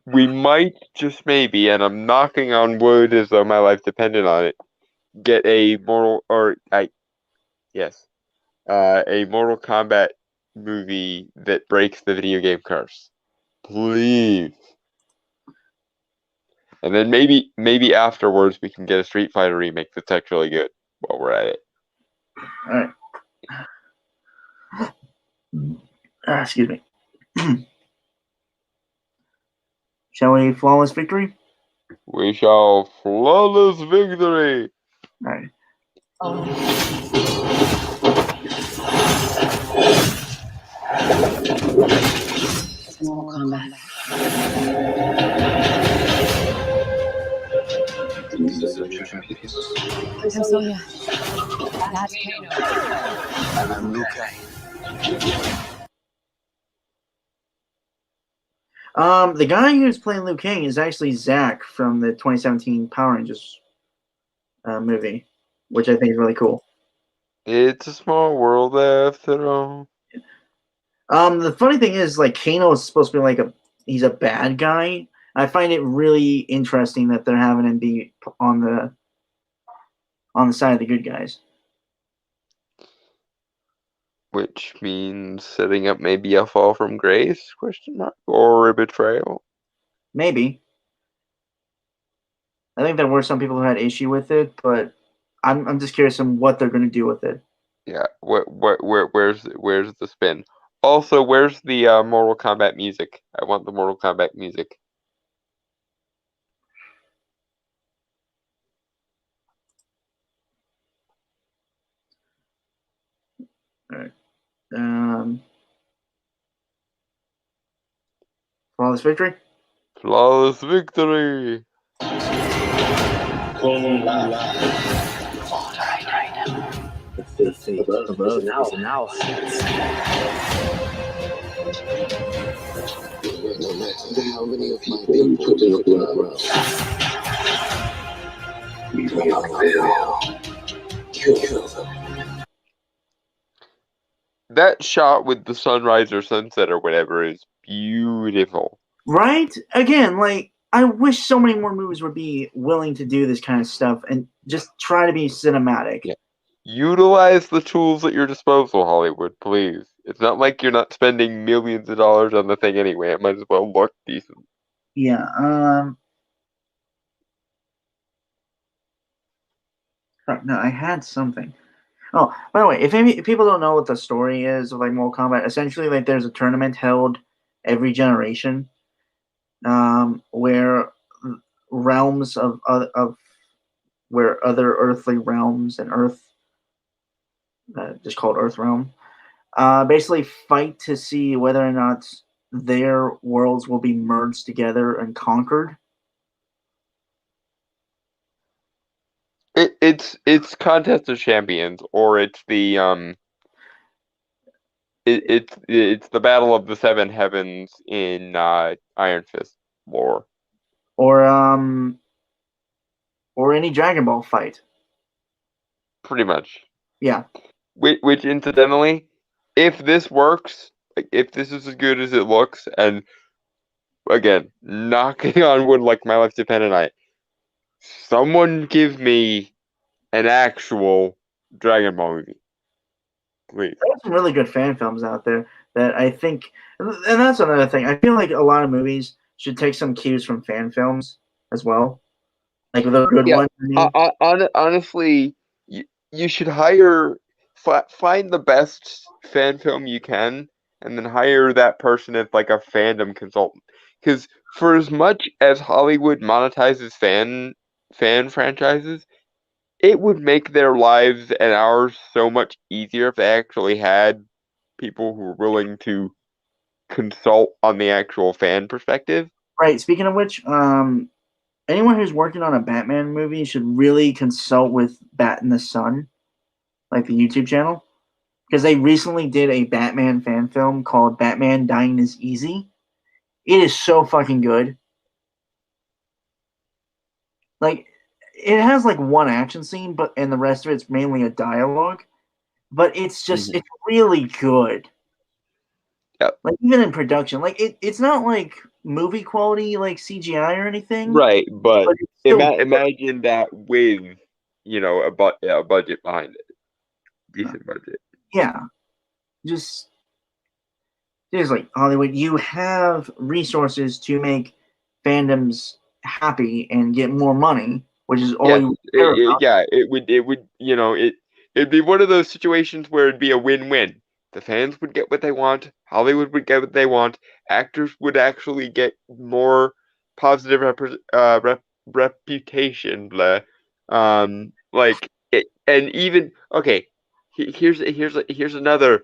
we might just maybe, and I'm knocking on wood as though my life depended on it, get a Mortal Kombat movie that breaks the video game curse. Please. And then maybe afterwards we can get a Street Fighter remake that's actually good while we're at it. Alright. Excuse me. Shall we flawless victory? We shall flawless victory. Alright. It's Mortal Kombat. I'm Sonya. That's Kano. I'm Liu Kang. The guy who's playing Liu Kang is actually Zack from the 2017 Power Rangers movie, which I think is really cool. It's a small world after all. The funny thing is, like, Kano is supposed to be like he's a bad guy. I find it really interesting that they're having him be on the side of the good guys. Which means setting up maybe a fall from grace, question mark, or a betrayal. Maybe. I think there were some people who had issue with it, but I'm just curious on what they're going to do with it. Yeah, where's the spin? Also, where's the Mortal Kombat music? I want the Mortal Kombat music. All right. Flawless victory. Flawless victory. Clone Live. The fate of Earth is now. No matter how many of my people put in the ground, we will kill them. That shot with the sunrise or sunset or whatever is beautiful. Right? Again, like, I wish so many more movies would be willing to do this kind of stuff and just try to be cinematic. Yeah. Utilize the tools at your disposal, Hollywood, please. It's not like you're not spending millions of dollars on the thing anyway. It might as well look decent. Yeah. No, I had something. Oh, by the way, if people don't know what the story is of like Mortal Kombat, essentially like there's a tournament held every generation, where realms of where other earthly realms and Earth, just called Earth Realm, basically fight to see whether or not their worlds will be merged together and conquered. It's Contest of Champions, or it's the it's the Battle of the Seven Heavens in Iron Fist lore, or any Dragon Ball fight. pretty much. Yeah. Which incidentally, if this works, like if this is as good as it looks, and again, knocking on wood like my life depended on it, someone give me an actual Dragon Ball movie, please. There's some really good fan films out there that I think, and that's another thing. I feel like a lot of movies should take some cues from fan films as well, like the good Yeah, ones. I mean. honestly, you should find the best fan film you can, and then hire that person as like a fandom consultant. Because for as much as Hollywood monetizes fan franchises, it would make their lives and ours so much easier if they actually had people who were willing to consult on the actual fan perspective. Right. Speaking of which, anyone who's working on a Batman movie should really consult with Bat in the Sun, like the YouTube channel, because they recently did a Batman fan film called Batman Dying is Easy. It is so fucking good. Like, it has like one action scene, and the rest of it's mainly a dialogue. But it's just it's really good. Yep. Like even in production, like it's not like movie quality like CGI or anything. Right, but it's still imagine that with a budget behind it, decent budget. Yeah, just like Hollywood, you have resources to make fandoms happy and get more money, which is all you care about. It'd be one of those situations where it'd be a win-win. The fans would get what they want, Hollywood would get what they want, actors would actually get more positive reputation, blah. And even okay, here's another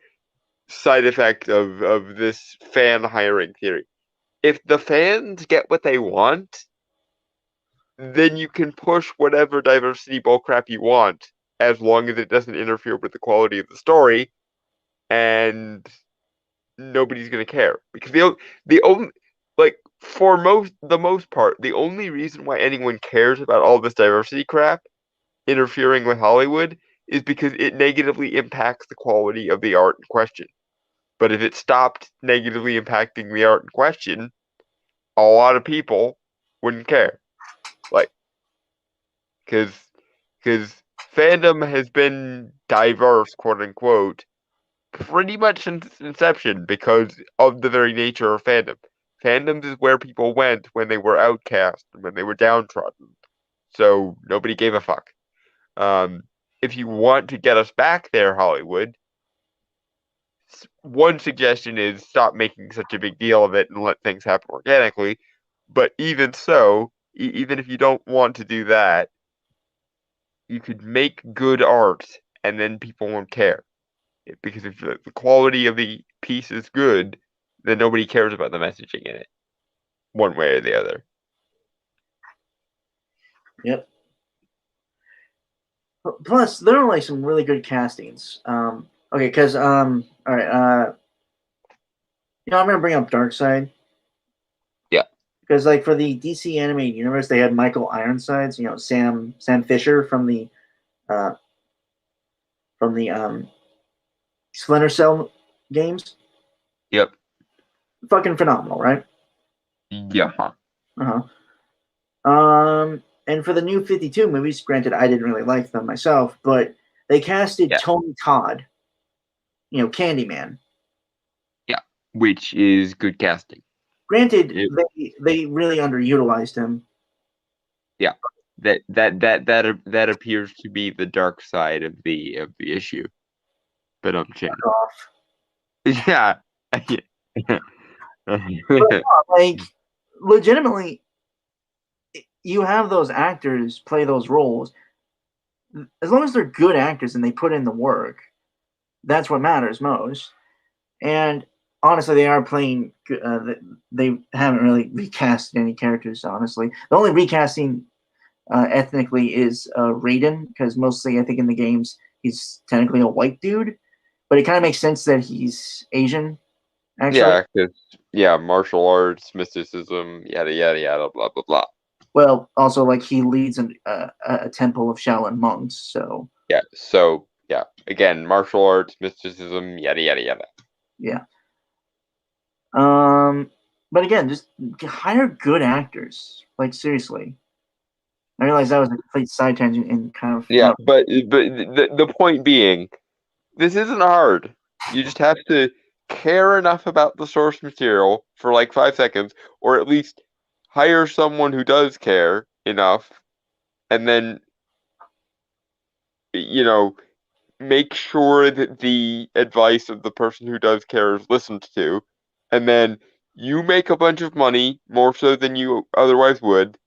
side effect of this fan hiring theory. If the fans get what they want, then you can push whatever diversity bullcrap you want, as long as it doesn't interfere with the quality of the story, and nobody's gonna care. Because like for the most part, the only reason why anyone cares about all this diversity crap interfering with Hollywood is because it negatively impacts the quality of the art in question. But if it stopped negatively impacting the art in question, a lot of people wouldn't care. Like, because fandom has been diverse, quote unquote, pretty much since its inception because of the very nature of fandom. Fandoms is where people went when they were outcast and when they were downtrodden. So nobody gave a fuck. If you want to get us back there, Hollywood, one suggestion is stop making such a big deal of it and let things happen organically. But even so, even if you don't want to do that, you could make good art and then people won't care. Because if the quality of the piece is good, then nobody cares about the messaging in it, one way or the other. Yep. Plus, there are like some really good castings. Okay, because all right, I'm gonna bring up Darkseid. Yeah. Because like for the DC animated universe, they had Michael Ironsides. Sam Fisher from the Splinter Cell games. Yep. Fucking phenomenal, right? Yeah. And for the new 52 movies, granted, I didn't really like them myself, but they casted Tony Todd, Candyman. Yeah, which is good casting. Granted, they really underutilized him. Yeah, that appears to be the dark side of the issue. But yeah. But, like, legitimately, you have those actors play those roles. As long as they're good actors and they put in the work, that's what matters most. And honestly, they are playing. They haven't really recast any characters. Honestly, the only recasting ethnically is Raiden, because mostly I think in the games he's technically a white dude, but it kind of makes sense that he's Asian. Actually. Yeah, martial arts, mysticism, yada yada yada, blah blah blah. Well, also like he leads a temple of Shaolin monks, so. Yeah. So yeah, again, martial arts, mysticism, yada yada yada. Yeah. But again, just hire good actors. Like seriously. I realize that was a complete side tangent and kind of. Yeah, but the point being, this isn't hard. You just have to care enough about the source material for like 5 seconds, or at least hire someone who does care enough, and then make sure that the advice of the person who does care is listened to, and then you make a bunch of money, more so than you otherwise would.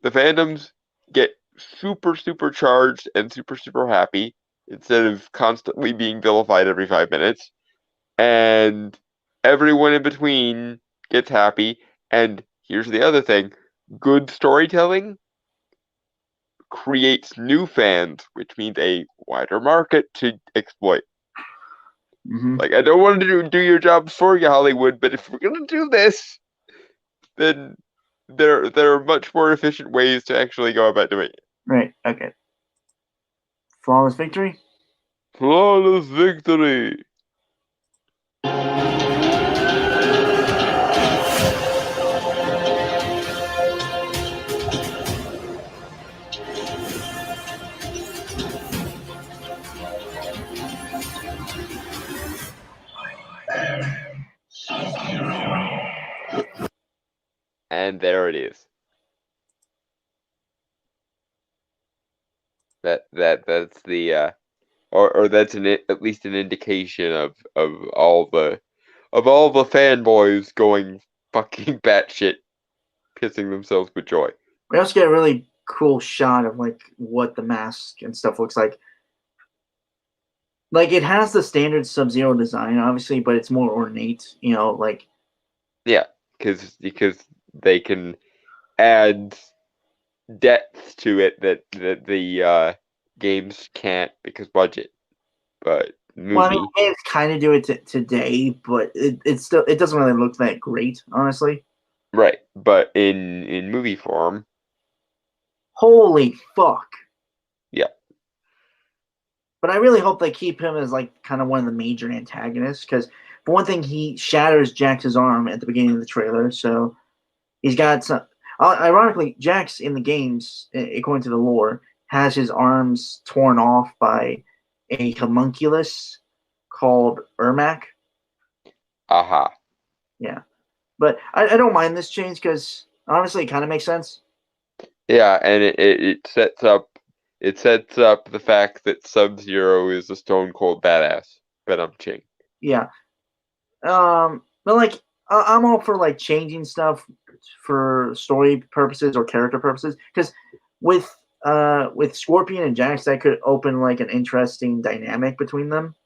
The fandoms get super charged and super happy instead of constantly being vilified every 5 minutes, and everyone in between gets happy. And here's the other thing: good storytelling creates new fans, which means a wider market to exploit. Mm-hmm. Like, I don't want to do your jobs for you, Hollywood, but if we're gonna do this, then there are much more efficient ways to actually go about doing it. Right. Okay. Flawless victory. Flawless victory. And there it is. That's the or that's at least an indication of all the fanboys going fucking batshit, pissing themselves with joy. We also get a really cool shot of like what the mask and stuff looks like. Like it has the standard Sub-Zero design, obviously, but it's more ornate. Like. Yeah, because they can add depth to it that the games can't because budget. But games kind of do it today, but it doesn't really look that great, honestly. Right, but in movie form, Holy fuck! yeah. But I really hope they keep him as like kind of one of the major antagonists because for one thing, he shatters Jax's arm at the beginning of the trailer, so he's got some. Ironically, Jax in the games, according to the lore, has his arms torn off by a homunculus called Ermac. Aha. Yeah, but I don't mind this change because honestly, it kind of makes sense. Yeah, and it sets up the fact that Sub-Zero is a stone cold badass. Bet I'm ching. Yeah. But like I'm all for like changing stuff for story purposes or character purposes because with Scorpion and Jax that could open like an interesting dynamic between them.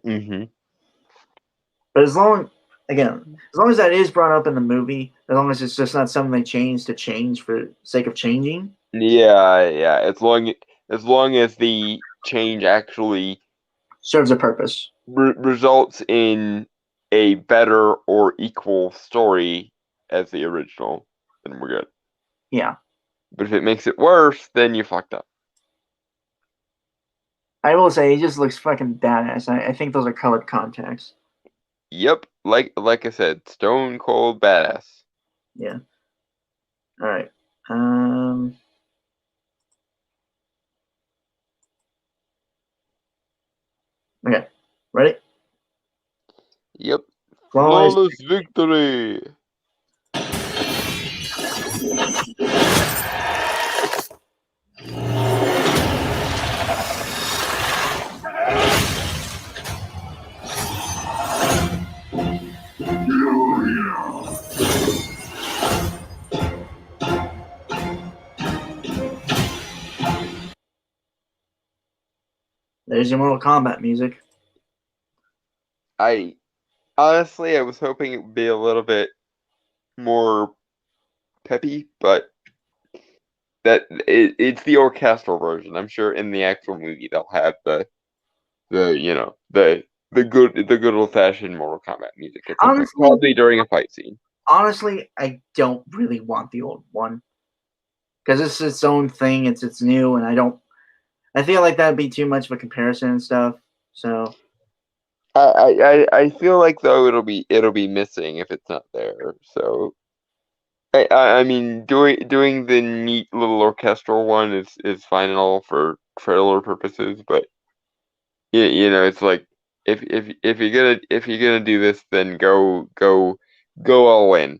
Mm-hmm. But as long as that is brought up in the movie, as long as it's just not something they change to change for sake of changing. Yeah. As long as the change actually Serves a purpose. results in a better or equal story as the original, then we're good. Yeah. But if it makes it worse, then you fucked up. I will say he just looks fucking badass. I think those are colored contacts. Yep, like I said, stone cold badass. Yeah. All right. Okay. Ready? Yep. Flawless. Flawless victory. There's your Mortal Kombat music. I was hoping it would be a little bit more peppy, but it's the orchestral version. I'm sure in the actual movie they'll have the good old fashioned Mortal Kombat music at some point, Honestly, probably during a fight scene. Honestly, I don't really want the old one because it's its own thing. It's new, and I feel like that'd be too much of a comparison and stuff. So I feel like though it'll be missing if it's not there. So I mean doing the neat little orchestral one is fine and all for trailer purposes, but it's like if you're gonna do this, then go all in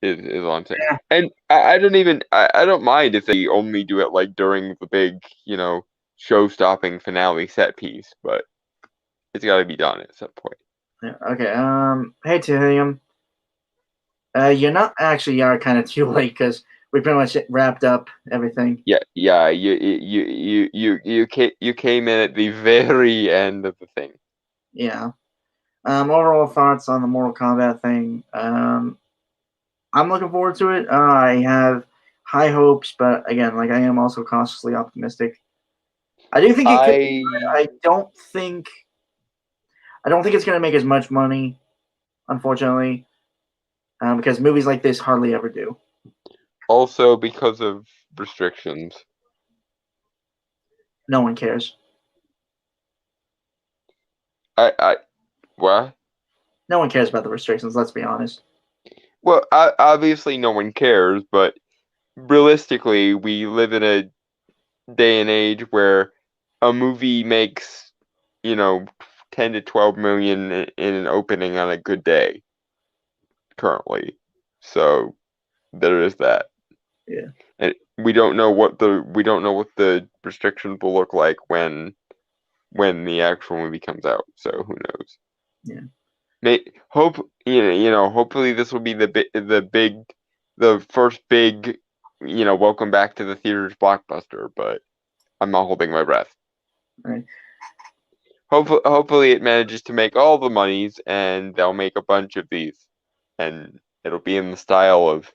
is all I'm saying. Yeah. And I don't mind if they only do it like during the big show stopping finale set piece, but it's got to be done at some point. yeah, okay. Hey Tiham. You're not actually. You are kind of too late because we pretty much wrapped up everything. Yeah. You came in at the very end of the thing. Yeah. Overall thoughts on the Mortal Kombat thing. I'm looking forward to it. I have high hopes, but again, like I am also cautiously optimistic. I do think it could. I don't think it's going to make as much money, unfortunately, because movies like this hardly ever do. Also, because of restrictions. No one cares. What? No one cares about the restrictions. Let's be honest. Well, obviously no one cares, but realistically, we live in a day and age where a movie makes 10 to 12 million in an opening on a good day currently. So there is that. Yeah. And we don't know what the restrictions will look like when the actual movie comes out. So who knows? Yeah. Hopefully this will be the first big welcome back to the theaters blockbuster, but I'm not holding my breath. Right. Hopefully it manages to make all the monies and they'll make a bunch of these, and it'll be in the style of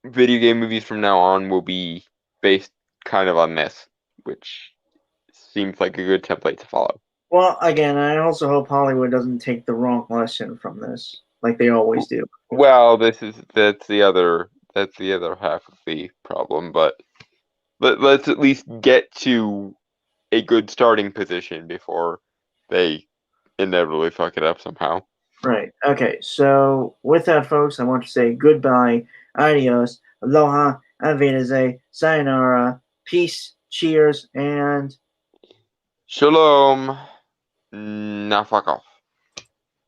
video game movies from now on will be based kind of on this, which seems like a good template to follow. Well, again, I also hope Hollywood doesn't take the wrong lesson from this, like they always do. Well, that's the other half of the problem, but let's at least get to a good starting position before they inevitably fuck it up somehow. Right. Okay. So with that, folks, I want to say goodbye, adios, aloha, avidase, sayonara, peace, cheers, and Shalom. Now fuck off.